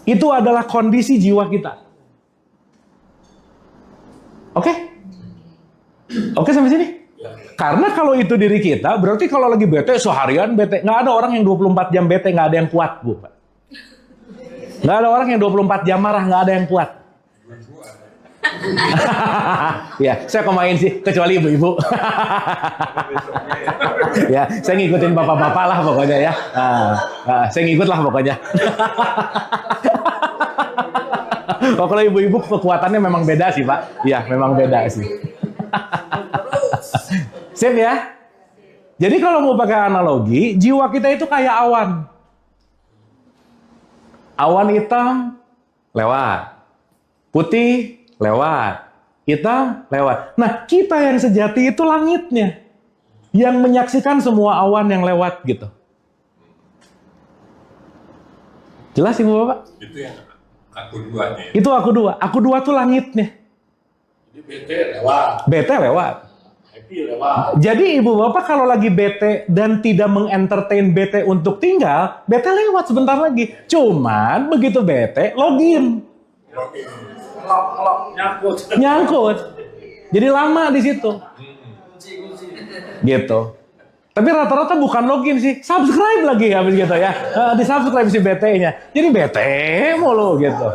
Itu adalah kondisi jiwa kita. Oke? Oke sampai sini? Karena kalau itu diri kita, berarti kalau lagi bete, seharian bete. Nggak ada orang yang 24 jam bete, nggak ada yang kuat, Bu. Nggak ada orang yang 24 jam marah, nggak ada yang kuat. Ya, saya kemain sih, kecuali ibu-ibu. Ya, saya ngikutin bapak-bapak lah pokoknya ya. Saya ngikut lah pokoknya. Oh, kalau ibu-ibu kekuatannya memang beda sih, Pak. Iya, memang beda sih. Sip ya? Jadi kalau mau pakai analogi, jiwa kita itu kayak awan. Awan hitam, lewat. Putih, lewat. Hitam, lewat. Nah, kita yang sejati itu langitnya. Yang menyaksikan semua awan yang lewat gitu. Jelas Ibu Bapak? Itu yang aku duanya. Itu aku dua. Aku dua tuh langitnya. Jadi bete lewat, Bete lewat. happy lewat. Jadi Ibu Bapak kalau lagi bete dan tidak mengentertain bete untuk tinggal, bete lewat sebentar lagi. Cuman begitu bete, login. Ngelok, nyangkut. Nyangkut. Jadi lama di situ. Gitu. Tapi rata-rata bukan login sih, subscribe lagi habis gitu ya. Di subscribe si BT-nya. Jadi BT mulu gitu.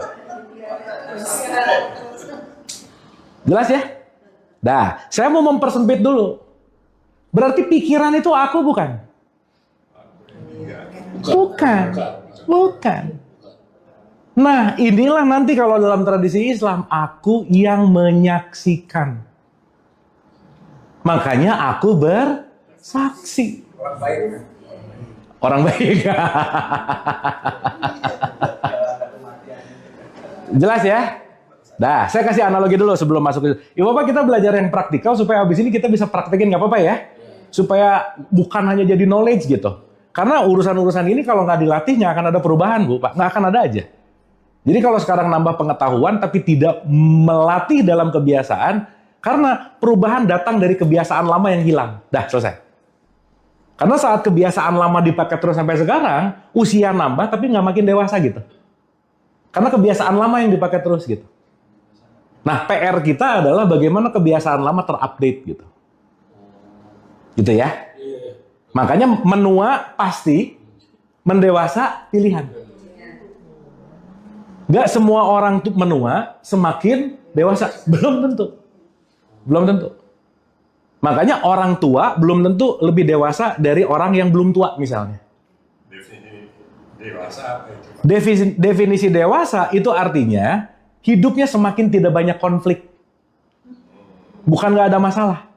Jelas ya? Dah, saya mau mempersempit dulu. Berarti pikiran itu aku bukan? Bukan. Bukan. Nah, inilah nanti kalau dalam tradisi Islam, aku yang menyaksikan. Makanya aku bersaksi. Orang baik. Orang baik. Jelas ya? Dah, saya kasih analogi dulu sebelum masuk ke situ. Ya Bapak, kita belajar yang praktikal supaya habis ini kita bisa praktekin, nggak apa-apa ya? Supaya bukan hanya jadi knowledge gitu. Karena urusan-urusan ini kalau nggak dilatih nggak akan ada perubahan, Bu, Pak. Nggak akan ada aja. Jadi kalau sekarang nambah pengetahuan tapi tidak melatih dalam kebiasaan, karena perubahan datang dari kebiasaan lama yang hilang. Dah, selesai. Karena saat kebiasaan lama dipakai terus sampai sekarang, usia nambah tapi nggak makin dewasa gitu. Karena kebiasaan lama yang dipakai terus gitu. Nah, PR kita adalah bagaimana kebiasaan lama terupdate gitu. Gitu ya. Makanya menua pasti, mendewasa pilihan. Nggak semua orang tuh menua semakin dewasa. Belum tentu. Belum tentu. Makanya orang tua belum tentu lebih dewasa dari orang yang belum tua misalnya. Dewasa apa itu? Definisi dewasa itu artinya hidupnya semakin tidak banyak konflik. Bukan nggak ada masalah.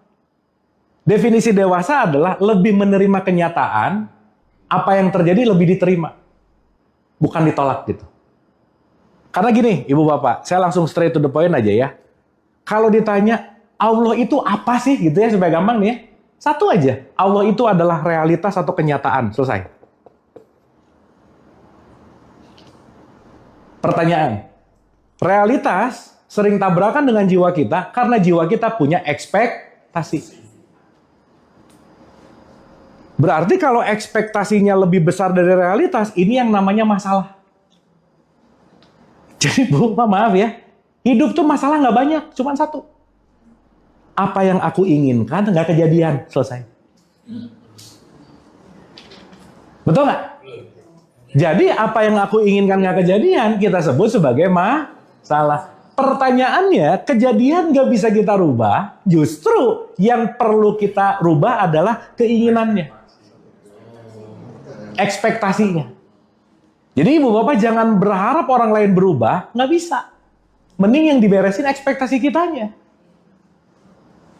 Definisi dewasa adalah lebih menerima kenyataan, apa yang terjadi lebih diterima. Bukan ditolak gitu. Karena gini, Ibu Bapak, saya langsung straight to the point aja ya. Kalau ditanya, Allah itu apa sih? Gitu ya, supaya gampang nih ya. Satu aja, Allah itu adalah realitas atau kenyataan. Selesai. Pertanyaan. Realitas sering tabrakan dengan jiwa kita karena jiwa kita punya ekspektasi. Berarti kalau ekspektasinya lebih besar dari realitas, ini yang namanya masalah. Jadi Bu, maaf ya, hidup tuh masalah nggak banyak, cuma satu. Apa yang aku inginkan nggak kejadian, selesai. Betul nggak? Jadi apa yang aku inginkan nggak kejadian, kita sebut sebagai masalah. Pertanyaannya, kejadian nggak bisa kita rubah, justru yang perlu kita rubah adalah keinginannya. Ekspektasinya. Jadi Ibu Bapak jangan berharap orang lain berubah, nggak bisa. Mending yang diberesin ekspektasi kitanya.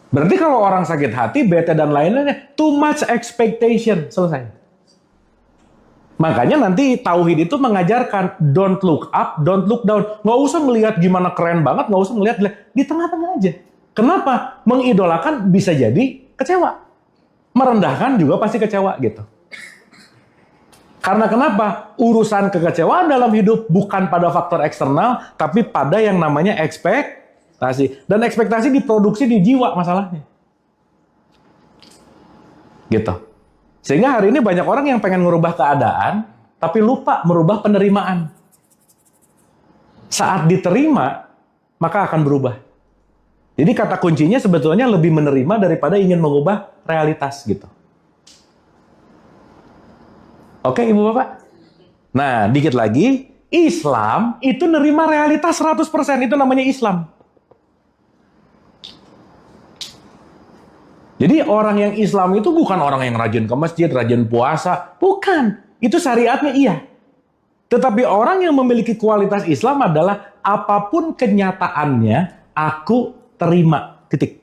Berarti kalau orang sakit hati, bete dan lain-lainnya, too much expectation, selesai. Makanya nanti Tauhid itu mengajarkan don't look up, don't look down. Nggak usah melihat gimana keren banget, nggak usah melihat di tengah-tengah aja. Kenapa? Mengidolakan bisa jadi kecewa. Merendahkan juga pasti kecewa gitu. Karena kenapa? Urusan kekecewaan dalam hidup bukan pada faktor eksternal, tapi pada yang namanya ekspektasi. Dan ekspektasi diproduksi di jiwa masalahnya. Gitu. Sehingga hari ini banyak orang yang pengen merubah keadaan, tapi lupa merubah penerimaan. Saat diterima, maka akan berubah. Jadi kata kuncinya sebetulnya lebih menerima daripada ingin mengubah realitas gitu. Oke, Ibu Bapak? Nah, dikit lagi, Islam itu nerima realitas 100%, itu namanya Islam. Jadi orang yang Islam itu bukan orang yang rajin ke masjid, rajin puasa, bukan. Itu syariatnya iya. Tetapi orang yang memiliki kualitas Islam adalah apapun kenyataannya, aku terima, titik.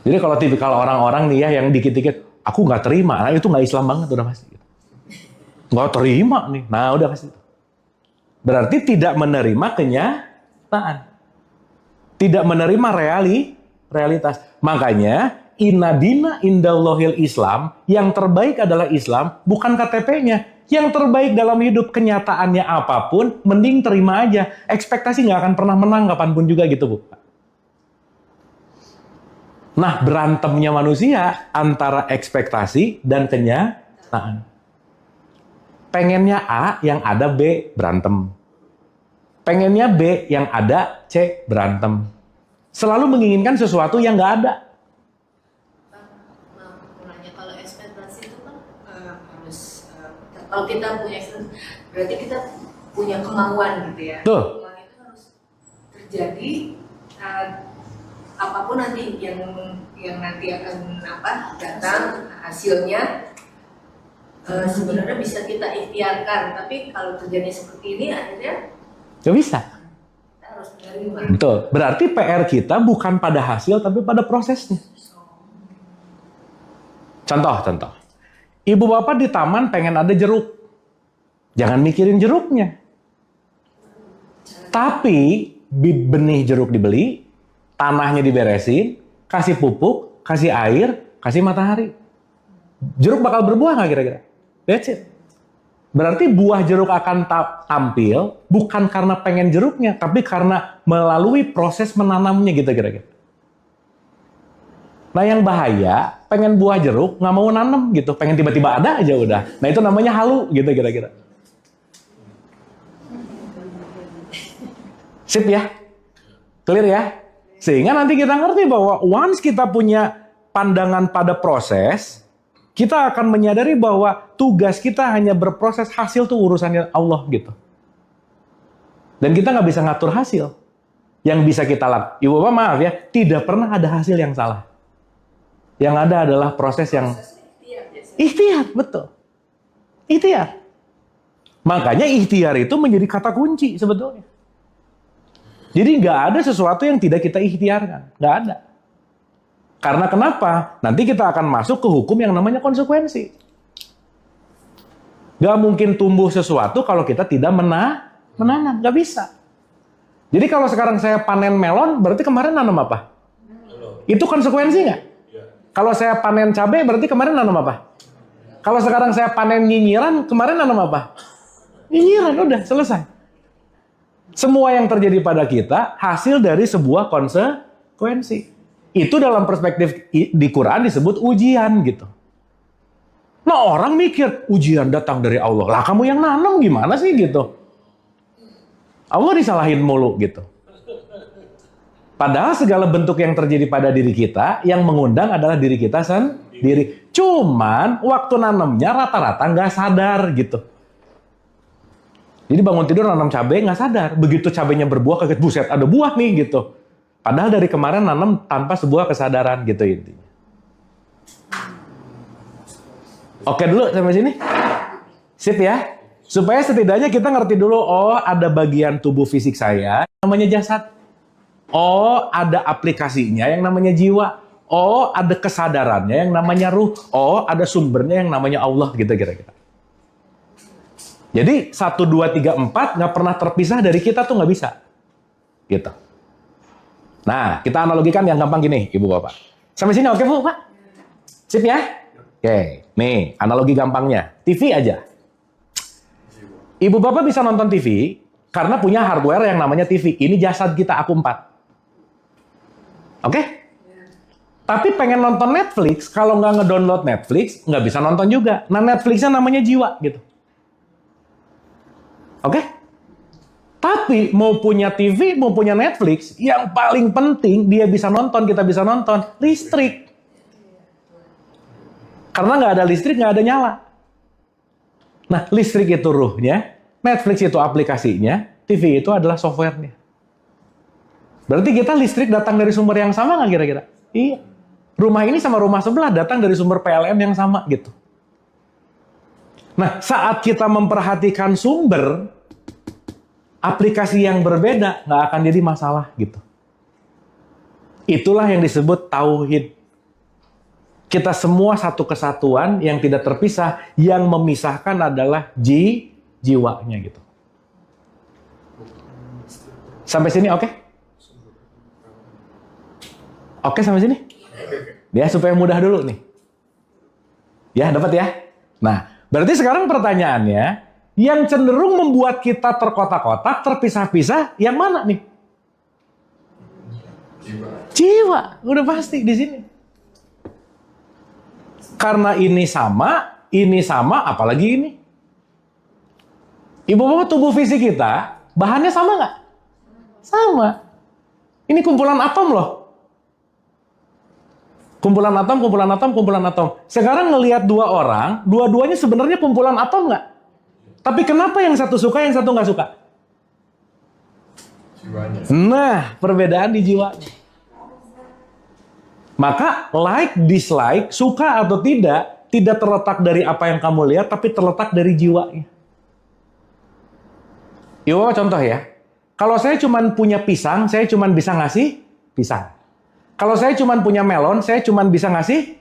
Jadi kalau tipikal orang-orang nih ya yang dikit-dikit, aku nggak terima, nah itu nggak Islam banget udah pasti. Nggak terima nih, nah udah pasti. Berarti tidak menerima kenyataan, tidak menerima realitas. Makanya inna dina indallahil Islam, yang terbaik adalah Islam, bukan KTP-nya. Yang terbaik dalam hidup kenyataannya apapun, mending terima aja. Ekspektasi nggak akan pernah menang kapanpun juga gitu, Bu. Nah, berantemnya manusia antara ekspektasi dan kenyataan. Pengennya A, yang ada B, berantem. Pengennya B, yang ada C, berantem. Selalu menginginkan sesuatu yang nggak ada. Kalau ekspektasi itu kan harus, kalau kita punya ekspektasi, berarti kita punya kemauan gitu ya. Tuh. Kemauan itu harus terjadi, apapun nanti yang nanti akan datang hasilnya, sebenarnya bisa kita ikhtiarkan. Tapi kalau terjadi seperti ini akhirnya Nggak bisa. kita harus menerima. Betul. Berarti PR kita bukan pada hasil, tapi pada prosesnya. Contoh. Ibu bapak di taman pengen ada jeruk. Jangan mikirin jeruknya. Tapi benih jeruk dibeli, tanahnya diberesin, kasih pupuk, kasih air, kasih matahari. Jeruk bakal berbuah nggak kira-kira? That's it. Berarti buah jeruk akan tampil bukan karena pengen jeruknya, tapi karena melalui proses menanamnya gitu kira-kira. Nah yang bahaya, pengen buah jeruk nggak mau nanam gitu, pengen tiba-tiba ada aja udah. Nah itu namanya halu gitu kira-kira. Sip ya? Clear ya? Sehingga nanti kita ngerti bahwa once kita punya pandangan pada proses, kita akan menyadari bahwa tugas kita hanya berproses, hasil tuh urusannya Allah gitu. Dan kita nggak bisa ngatur hasil. Yang bisa kita lakukan, Ibu Bapak maaf ya, tidak pernah ada hasil yang salah. Yang ada adalah proses yang ikhtiar, betul. Ikhtiar. Makanya ikhtiar itu menjadi kata kunci sebetulnya. Jadi nggak ada sesuatu yang tidak kita ikhtiarkan. Nggak ada. Karena kenapa? Nanti kita akan masuk ke hukum yang namanya konsekuensi. Nggak mungkin tumbuh sesuatu kalau kita tidak menanam. Nggak bisa. Jadi kalau sekarang saya panen melon, berarti kemarin nanam apa? Itu konsekuensi nggak? Kalau saya panen cabai, berarti kemarin nanam apa? Kalau sekarang saya panen nyinyiran, kemarin nanam apa? Nyinyiran, udah selesai. Semua yang terjadi pada kita hasil dari sebuah konsekuensi. Itu dalam perspektif di Quran disebut ujian gitu. Nah orang mikir ujian datang dari Allah. Lah kamu yang nanam gimana sih gitu? Allah disalahin mulu gitu. Padahal segala bentuk yang terjadi pada diri kita yang mengundang adalah diri kita sendiri. Cuman waktu nanamnya rata-rata nggak sadar gitu. Jadi bangun tidur nanam cabai nggak sadar. Begitu cabainya berbuah kaget, buset ada buah nih gitu. Padahal dari kemarin nanam tanpa sebuah kesadaran gitu intinya. Oke dulu sampai sini? Sip ya? Supaya setidaknya kita ngerti dulu, oh ada bagian tubuh fisik saya namanya jasad. Oh ada aplikasinya yang namanya jiwa. Oh ada kesadarannya yang namanya ruh. Oh ada sumbernya yang namanya Allah gitu kira-kira. Jadi 1, 2, 3, 4 nggak pernah terpisah dari kita tuh nggak bisa. Gitu. Nah, kita analogikan yang gampang gini, Ibu Bapak. Sampai sini oke Bu, Pak? Sip ya? Oke, nih analogi gampangnya. TV aja. Ibu bapak bisa nonton TV karena punya hardware yang namanya TV. Ini jasad kita, aku 4. Oke? Tapi pengen nonton Netflix, kalau nggak ngedownload Netflix, nggak bisa nonton juga. Nah, Netflixnya namanya jiwa, gitu. Oke? Tapi mau punya TV, mau punya Netflix, yang paling penting dia bisa nonton, kita bisa nonton, listrik. Karena nggak ada listrik, nggak ada nyala. Nah, listrik itu ruhnya, Netflix itu aplikasinya, TV itu adalah softwarenya. Berarti kita listrik datang dari sumber yang sama nggak kira-kira? Iya. Rumah ini sama rumah sebelah datang dari sumber PLN yang sama gitu. Nah, saat kita memperhatikan sumber, aplikasi yang berbeda nggak akan jadi masalah gitu. Itulah yang disebut tauhid. Kita semua satu kesatuan yang tidak terpisah, yang memisahkan adalah jiwanya gitu. Sampai sini oke? Oke sampai sini? Ya supaya mudah dulu nih. Ya dapat ya? Nah, berarti sekarang pertanyaannya, yang cenderung membuat kita terkotak-kotak, terpisah-pisah, yang mana nih? Jiwa. Udah pasti di sini. Karena ini sama, apalagi ini. Ibu bapak tubuh fisik kita, bahannya sama nggak? Sama. Ini kumpulan atom loh. Kumpulan atom. Sekarang ngelihat 2 orang, dua-duanya sebenarnya kumpulan atom nggak? Tapi kenapa yang satu suka, yang satu nggak suka? Jiwanya. Nah, perbedaan di jiwanya. Maka like, dislike, suka atau tidak terletak dari apa yang kamu lihat, tapi terletak dari jiwanya. Ibu contoh ya. Kalau saya cuma punya pisang, saya cuma bisa ngasih pisang. Kalau saya cuma punya melon, saya cuma bisa ngasih.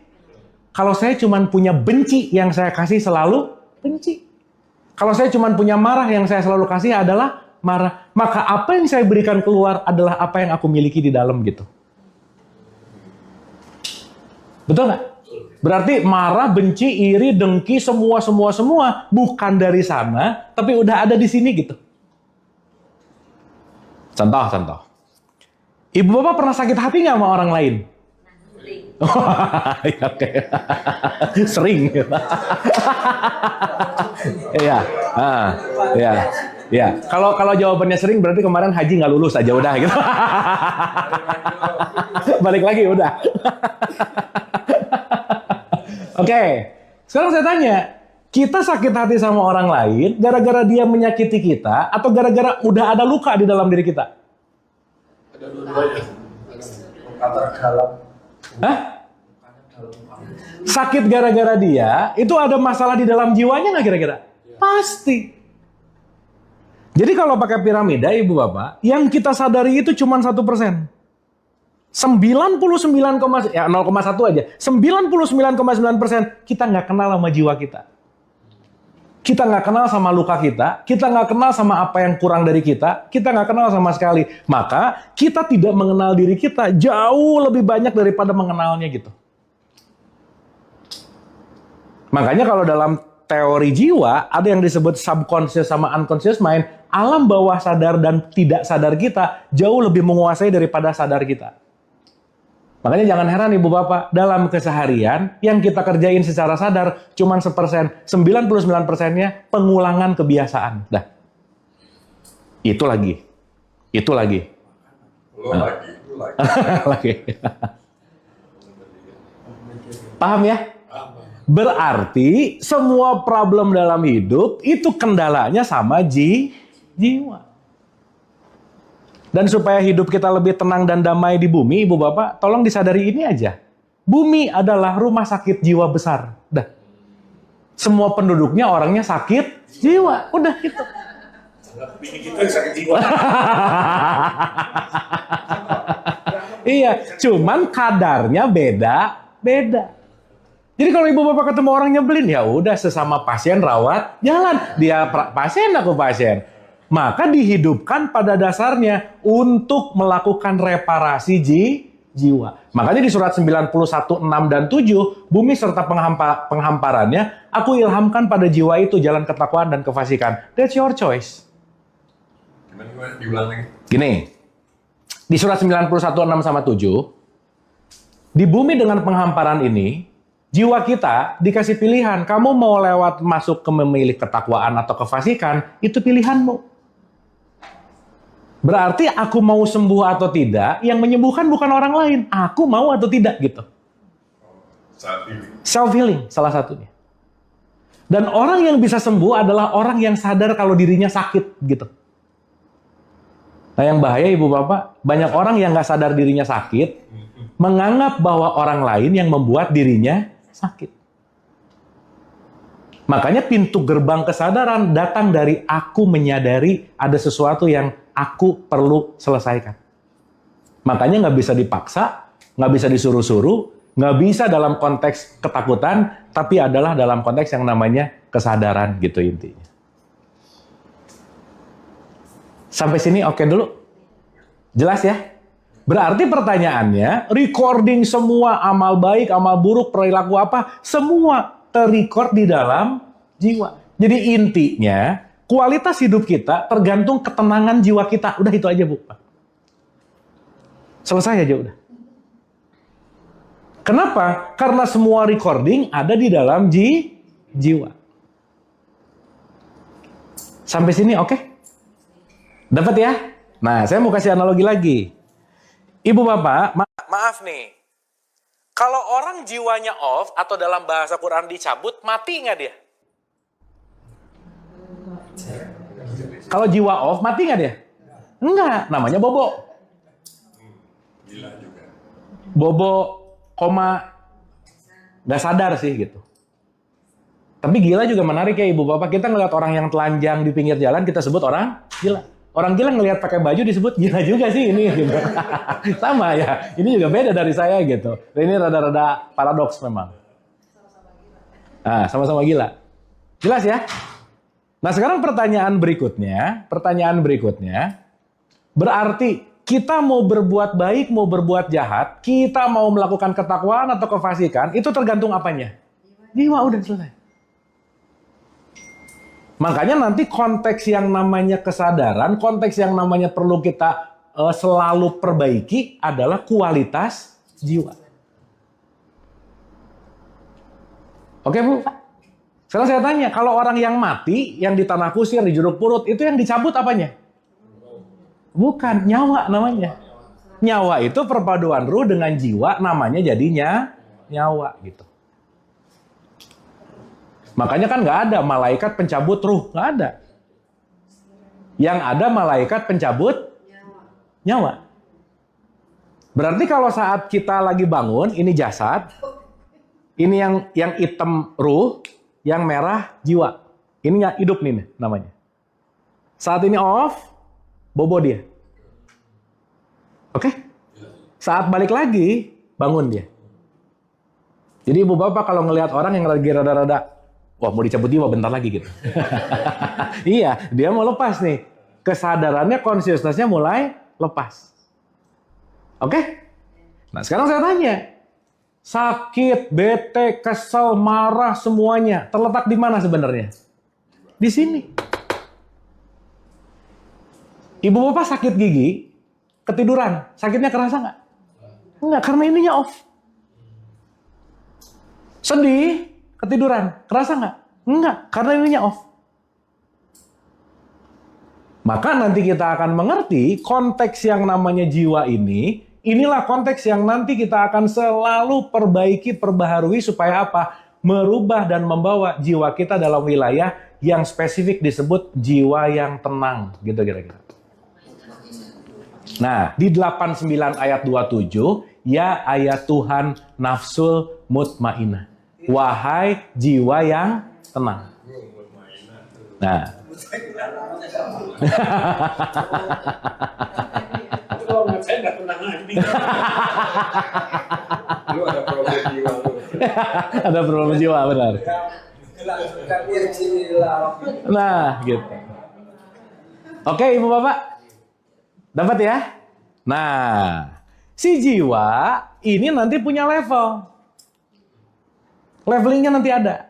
Kalau saya cuma punya benci, yang saya kasih selalu benci. Kalau saya cuma punya marah, yang saya selalu kasih adalah marah. Maka apa yang saya berikan keluar adalah apa yang aku miliki di dalam gitu. Betul nggak? Berarti marah, benci, iri, dengki, semua bukan dari sana, tapi udah ada di sini gitu. Contoh. Ibu bapak pernah sakit hati nggak sama orang lain? Ya, oke. Sering. Iya. Ya. Kalau jawabannya sering berarti kemarin haji nggak lulus aja udah gitu. Balik lagi udah. Oke. Sekarang saya tanya, kita sakit hati sama orang lain gara-gara dia menyakiti kita atau gara-gara udah ada luka di dalam diri kita? Ada dua-duanya. Kata dalam. Hah? Sakit gara-gara dia, itu ada masalah di dalam jiwanya nggak kira-kira? Pasti. Jadi kalau pakai piramida, ibu bapak, yang kita sadari itu cuma 1%. 0,1 aja. 99,9% kita nggak kenal sama jiwa kita. Kita nggak kenal sama luka kita nggak kenal sama apa yang kurang dari kita nggak kenal sama sekali. Maka kita tidak mengenal diri kita jauh lebih banyak daripada mengenalnya gitu. Makanya kalau dalam teori jiwa, ada yang disebut subconscious sama unconscious mind, alam bawah sadar dan tidak sadar kita jauh lebih menguasai daripada sadar kita. Makanya jangan heran ibu bapak, dalam keseharian yang kita kerjain secara sadar cuma 1%, 99%-nya pengulangan kebiasaan. Dah. Itu lagi. Lo lagi. Lagi. Paham ya? Berarti semua problem dalam hidup itu kendalanya sama jiwa. Dan supaya hidup kita lebih tenang dan damai di bumi, ibu bapak, tolong disadari ini aja. Bumi adalah rumah sakit jiwa besar. Dah. Semua penduduknya orangnya sakit jiwa. Udah gitu. Bini kita yang sakit jiwa. Iya, cuman kadarnya beda. Jadi kalau ibu bapak ketemu orang nyebelin, ya udah sesama pasien rawat jalan. Dia pasien, aku pasien. Maka dihidupkan pada dasarnya untuk melakukan reparasi jiwa. Makanya di surat 91, 6 dan 7, bumi serta penghamparannya, aku ilhamkan pada jiwa itu jalan ketakwaan dan kefasikan. That's your choice. Gimana? Diulang lagi. Gini, di surat 91, 6 sama 7, di bumi dengan penghamparan ini, jiwa kita dikasih pilihan. Kamu mau lewat masuk ke memilih ketakwaan atau kefasikan, itu pilihanmu. Berarti aku mau sembuh atau tidak, yang menyembuhkan bukan orang lain. Aku mau atau tidak gitu. Self-healing salah satunya. Dan orang yang bisa sembuh adalah orang yang sadar kalau dirinya sakit gitu. Nah yang bahaya ibu bapak, banyak orang yang nggak sadar dirinya sakit, menganggap bahwa orang lain yang membuat dirinya sakit. Makanya pintu gerbang kesadaran datang dari aku menyadari ada sesuatu yang aku perlu selesaikan. Makanya nggak bisa dipaksa, nggak bisa disuruh-suruh, nggak bisa dalam konteks ketakutan, tapi adalah dalam konteks yang namanya kesadaran gitu intinya. Sampai sini oke dulu? Jelas ya? Berarti pertanyaannya, recording semua amal baik, amal buruk, perilaku apa, semua terrecord di dalam jiwa. Jadi intinya, kualitas hidup kita tergantung ketenangan jiwa kita. Udah itu aja, Bu. Selesai aja udah. Kenapa? Karena semua recording ada di dalam jiwa. Sampai sini oke? Dapat ya? Nah, saya mau kasih analogi lagi. Ibu bapak, maaf nih. Kalau orang jiwanya off atau dalam bahasa Quran dicabut, mati nggak dia? Kalau jiwa off, mati nggak dia? Enggak, namanya bobo. Gila juga. Bobo, koma, nggak sadar sih gitu. Tapi gila juga menarik ya ibu bapak. Kita ngeliat orang yang telanjang di pinggir jalan, kita sebut orang gila. Orang gila ngelihat pakai baju disebut gila juga sih ini gitu. Sama ya, ini juga beda dari saya gitu. Ini rada-rada paradoks memang. Nah, sama-sama gila. Jelas ya? Nah sekarang pertanyaan berikutnya, berarti kita mau berbuat baik, mau berbuat jahat, kita mau melakukan ketakwaan atau kefasikan, itu tergantung apanya? Jiwa udah selesai. Makanya nanti konteks yang namanya kesadaran, konteks yang namanya perlu kita selalu perbaiki adalah kualitas jiwa. Oke Bu? Sekarang saya tanya, kalau orang yang mati, yang di tanah kusir, di jeruk purut, itu yang dicabut apanya? Bukan, nyawa namanya. Nyawa itu perpaduan ruh dengan jiwa, namanya jadinya nyawa gitu. Makanya kan nggak ada malaikat pencabut ruh, nggak ada. Yang ada malaikat pencabut nyawa. Berarti kalau saat kita lagi bangun, ini jasad, ini yang hitam ruh, yang merah jiwa. Ini nggak hidup nih namanya. Saat ini off, bobo dia. Oke? Saat balik lagi, bangun dia. Jadi ibu bapak kalau ngelihat orang yang lagi rada-rada wah mau dicabut jiwa bentar lagi gitu. Iya, dia mau lepas nih. Kesadarannya, consciousness-nya mulai lepas. Oke? Nah sekarang saya tanya. Sakit, bete, kesel, marah, semuanya. Terletak di mana sebenarnya? Di sini. Ibu bapak sakit gigi, ketiduran. Sakitnya kerasa nggak? Nggak, karena ininya off. Sedih, ketiduran. Kerasa nggak? Enggak, karena ininya off. Maka nanti kita akan mengerti konteks yang namanya jiwa ini, inilah konteks yang nanti kita akan selalu perbaiki, perbaharui supaya apa? Merubah dan membawa jiwa kita dalam wilayah yang spesifik disebut jiwa yang tenang. Gitu kira-kira. Nah, di 89 ayat 27, ya ayat Tuhan nafsul mutmainah. Wahai jiwa yang tenang. Nah. Saya nggak tenang lagi. Lu ada problem jiwa lu. Ada problem jiwa, benar. Nah, gitu. Oke, Ibu Bapak. Dapat ya? Nah, si jiwa ini nanti punya level. Levelingnya nanti ada.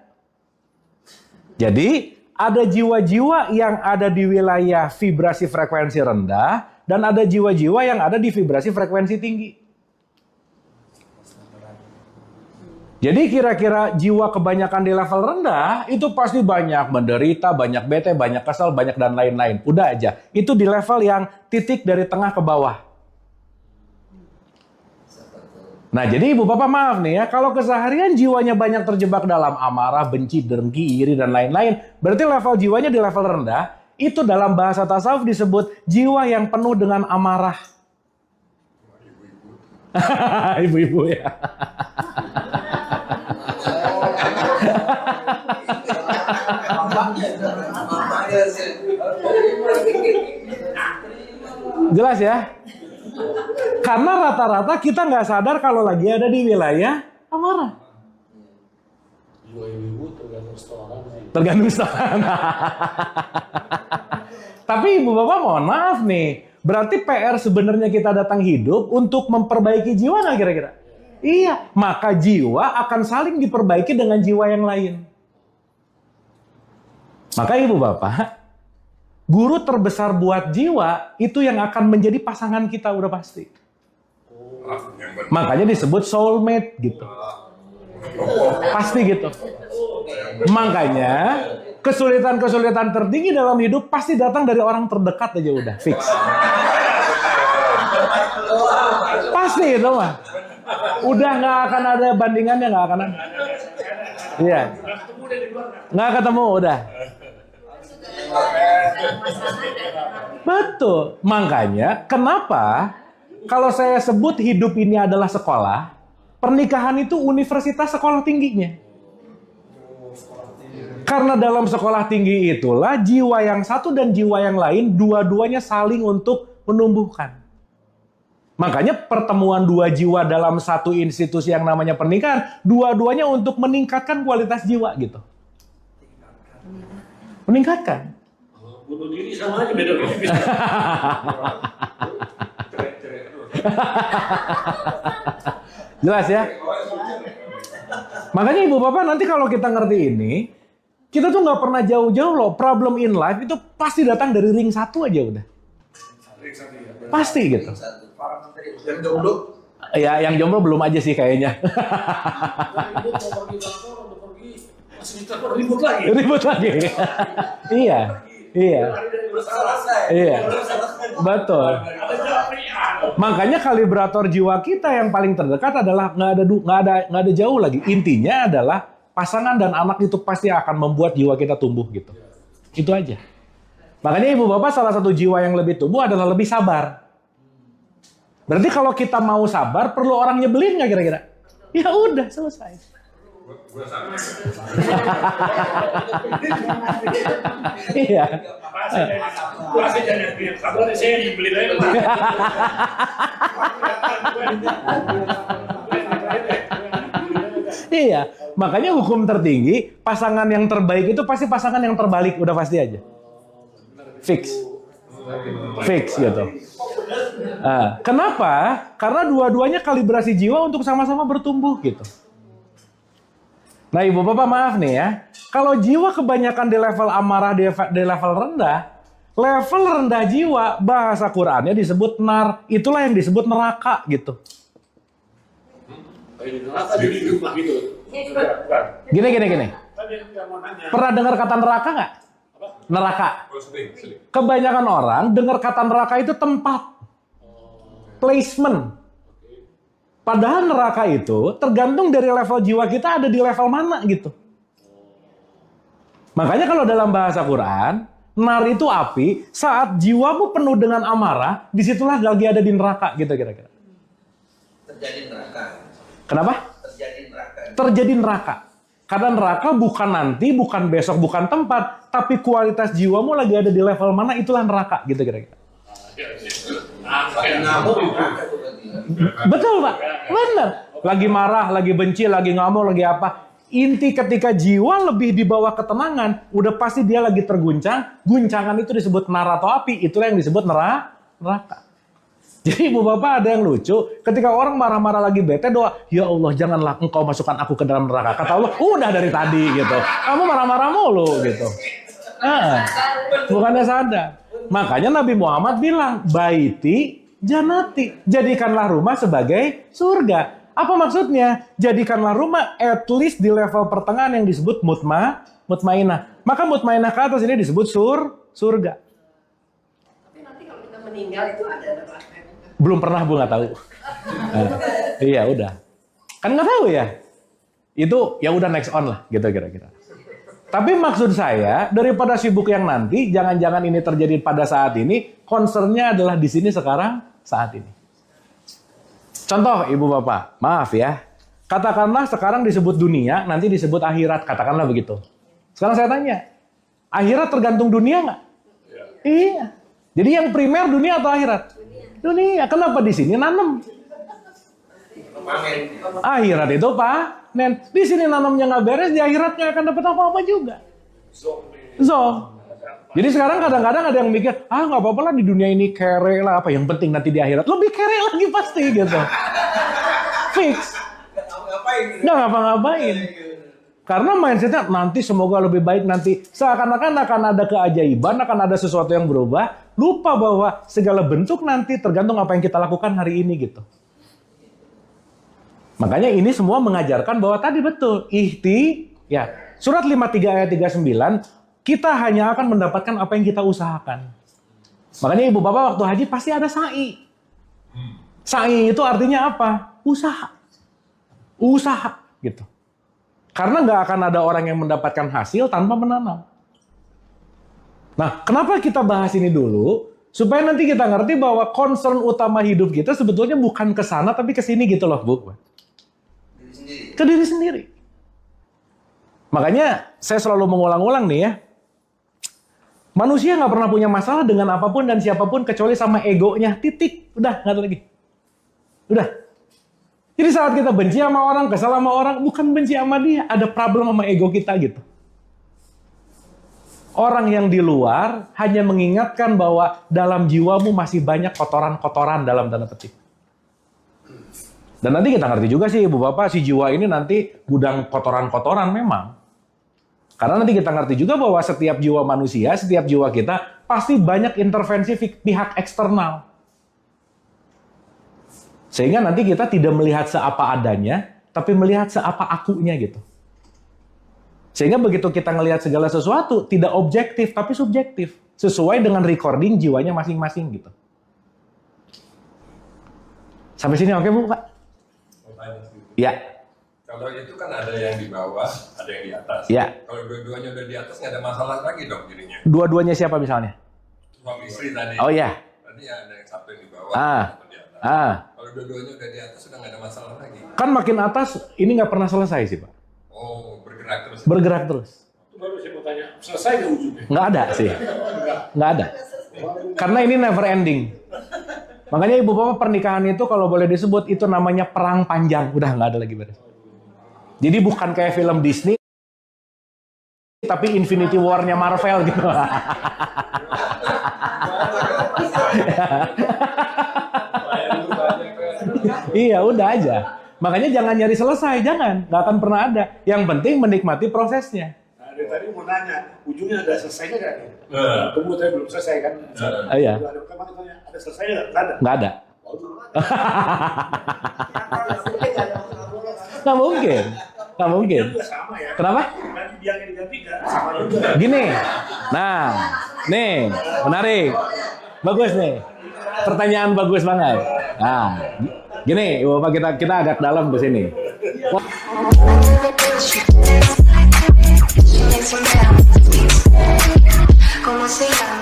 Jadi, ada jiwa-jiwa yang ada di wilayah vibrasi frekuensi rendah, dan ada jiwa-jiwa yang ada di vibrasi frekuensi tinggi. Jadi kira-kira jiwa kebanyakan di level rendah, itu pasti banyak menderita, banyak bete, banyak kesal, banyak dan lain-lain. Udah aja. Itu di level yang titik dari tengah ke bawah. Nah, jadi ibu bapak maaf nih ya, kalau keseharian jiwanya banyak terjebak dalam amarah, benci, dengki, iri, dan lain-lain, berarti level jiwanya di level rendah, itu dalam bahasa tasawuf disebut jiwa yang penuh dengan amarah. Ibu-ibu ya. Jelas ya? Karena rata-rata kita nggak sadar kalau lagi ada di wilayah amarah. Tergantung restoran. Tapi ibu bapak mohon maaf nih. Berarti PR sebenarnya kita datang hidup untuk memperbaiki jiwa nggak kira-kira? Iya. Maka jiwa akan saling diperbaiki dengan jiwa yang lain. Maka ibu bapak, guru terbesar buat jiwa itu yang akan menjadi pasangan kita udah pasti. Makanya disebut soulmate gitu. Pasti gitu. Makanya kesulitan-kesulitan tertinggi dalam hidup pasti datang dari orang terdekat aja udah fix. Pasti itu mah. Udah nggak akan ada bandingannya, nggak akan ada. Iya. Nggak ketemu udah. Betul. Makanya kenapa kalau saya sebut hidup ini adalah sekolah, pernikahan itu universitas sekolah tingginya. Karena dalam sekolah tinggi itulah jiwa yang satu dan jiwa yang lain dua-duanya saling untuk menumbuhkan. Makanya pertemuan dua jiwa dalam satu institusi yang namanya pernikahan, dua-duanya untuk meningkatkan kualitas jiwa gitu. Meningkatkan. Bunuh diri sama aja beda. Jelas ya? Makanya ibu bapak nanti kalau kita ngerti ini, kita tuh nggak pernah jauh-jauh loh. Problem in life itu pasti datang dari ring satu aja udah. Pasti gitu. Yang jomblo? Ya, yang jomblo belum aja sih kayaknya. Ribut lagi. Ribut lagi. Iya. Iya. Iya. Betul. Makanya kalibrator jiwa kita yang paling terdekat adalah nggak ada jauh lagi. Intinya adalah pasangan dan anak itu pasti akan membuat jiwa kita tumbuh gitu. Itu aja. Makanya ibu bapak salah satu jiwa yang lebih tumbuh adalah lebih sabar. Berarti kalau kita mau sabar perlu orang nyebelin nggak kira-kira? Ya udah selesai. Iya. Pasti jangan sabar saya dibeli lagi. Iya, makanya hukum tertinggi, pasangan yang terbaik itu pasti pasangan yang terbalik, udah pasti aja. Fix. Fix gitu. Kenapa? Karena dua-duanya kalibrasi jiwa untuk sama-sama bertumbuh gitu. Nah ibu bapak maaf nih ya, kalau jiwa kebanyakan di level amarah di level rendah jiwa, bahasa Qur'annya disebut nar, itulah yang disebut neraka gitu. Gini. Pernah dengar kata neraka nggak? Neraka. Kebanyakan orang dengar kata neraka itu tempat, placement. Padahal neraka itu tergantung dari level jiwa kita ada di level mana gitu. Makanya kalau dalam bahasa Quran, nar itu api, saat jiwamu penuh dengan amarah, disitulah lagi ada di neraka gitu kira-kira. Terjadi neraka. Kenapa? Terjadi neraka. Terjadi neraka. Karena neraka bukan nanti, bukan besok, bukan tempat, tapi kualitas jiwamu lagi ada di level mana, itulah neraka gitu kira-kira. Betul Pak, benar. Lagi marah, lagi benci, lagi ngamuk, lagi apa. Inti ketika jiwa lebih di bawah ketenangan, udah pasti dia lagi terguncang. Guncangan itu disebut nar atau api, itulah yang disebut neraka. Jadi ibu bapak ada yang lucu, ketika orang marah-marah lagi bete doa, ya Allah janganlah engkau masukkan aku ke dalam neraka. Kata Allah, udah dari tadi gitu. Kamu marah-marah mulu gitu. Bukannya sadar. Makanya Nabi Muhammad bilang, baiti janati. Jadikanlah rumah sebagai surga. Apa maksudnya? Jadikanlah rumah at least di level pertengahan yang disebut mutmainah. Maka mutmainah ke atas ini disebut surga. Tapi nanti kalau kita meninggal itu ada apa? Belum pernah, Bu, nggak tahu. Iya, udah. Kan nggak tahu ya. Itu ya udah next on lah, gitu kira-kira. Tapi maksud saya, daripada sibuk yang nanti, jangan-jangan ini terjadi pada saat ini, concernnya adalah di sini sekarang, saat ini. Contoh, Ibu Bapak, maaf ya. Katakanlah sekarang disebut dunia, nanti disebut akhirat. Katakanlah begitu. Sekarang saya tanya, akhirat tergantung dunia nggak? Iya. Jadi yang primer dunia atau akhirat? Dunia. Kenapa di sini nanam? Akhirat itu panen. Di sini nanamnya nggak beres, di akhirat nggak akan dapat apa-apa juga. Zong. Jadi sekarang kadang-kadang ada yang mikir, nggak apa-apa lah di dunia ini kere lah, apa yang penting nanti di akhirat lebih kere lagi pasti gitu. Fix. Nggak ngapa-ngapain. Karena mindsetnya nanti semoga lebih baik nanti. Seakan-akan akan ada keajaiban, akan ada sesuatu yang berubah. Lupa bahwa segala bentuk nanti tergantung apa yang kita lakukan hari ini gitu. Makanya ini semua mengajarkan bahwa tadi betul. Ya. Surat 53 ayat 39, kita hanya akan mendapatkan apa yang kita usahakan. Makanya ibu bapak waktu haji pasti ada sa'i. Sa'i itu artinya apa? Usaha. Usaha gitu. Karena nggak akan ada orang yang mendapatkan hasil tanpa menanam. Nah, kenapa kita bahas ini dulu? Supaya nanti kita ngerti bahwa concern utama hidup kita sebetulnya bukan ke sana, tapi ke sini gitu loh, Bu. Ke diri sendiri. Makanya saya selalu mengulang-ulang nih ya. Manusia nggak pernah punya masalah dengan apapun dan siapapun kecuali sama egonya. Titik. Udah, nggak ada lagi. Udah. Jadi saat kita benci sama orang, kesal sama orang, bukan benci sama dia. Ada problem sama ego kita gitu. Orang yang di luar hanya mengingatkan bahwa dalam jiwamu masih banyak kotoran-kotoran dalam tanda petik. Dan nanti kita ngerti juga sih, Ibu Bapak, si jiwa ini nanti gudang kotoran-kotoran memang. Karena nanti kita ngerti juga bahwa setiap jiwa manusia, setiap jiwa kita, pasti banyak intervensi pihak eksternal. Sehingga nanti kita tidak melihat seapa adanya, tapi melihat seapa akunya gitu. Sehingga begitu kita ngelihat segala sesuatu, tidak objektif, tapi subjektif. Sesuai dengan recording jiwanya masing-masing gitu. Sampai sini oke, Bu, Pak? Ya. Kalau itu kan ada yang di bawah, ada yang di atas. Ya. Kalau dua-duanya udah di atas, nggak ada masalah lagi dong jadinya. Dua-duanya siapa misalnya? Suami istri tadi. Oh iya. Tadi ada yang satu yang di bawah, satu di atas. Kalau dua-duanya udah di atas, sudah nggak ada masalah lagi. Kan makin atas, ini nggak pernah selesai sih, Pak. Oh, bergerak terus. Bergerak terus. Itu baru saya mau tanya, selesai nggak ujungnya? Nggak ada sih. Nggak ada. Karena ini never ending. Makanya Ibu Bapak pernikahan itu kalau boleh disebut itu namanya perang panjang. Udah nggak ada lagi beres. Jadi bukan kayak film Disney, tapi Infinity War-nya Marvel gitu. Iya, udah aja. Makanya jangan nyari selesai, jangan. Nggak akan pernah ada. Yang penting menikmati prosesnya. Nah, dari tadi mau nanya, ujungnya ada selesainya nggak nih? Kamu tadi belum selesai kan? Iya. Ada selesainya nggak? Nggak ada. Nggak ada. Nggak mungkin. Nggak mungkin. Juga sama ya. Kenapa? Nanti yang diganti nggak sama juga. Gini. Nah, nih, menarik. Bagus nih. Pertanyaan bagus banget. Nah, gini, Bapak kita agak dalam ke sini. ¿Cómo se llama?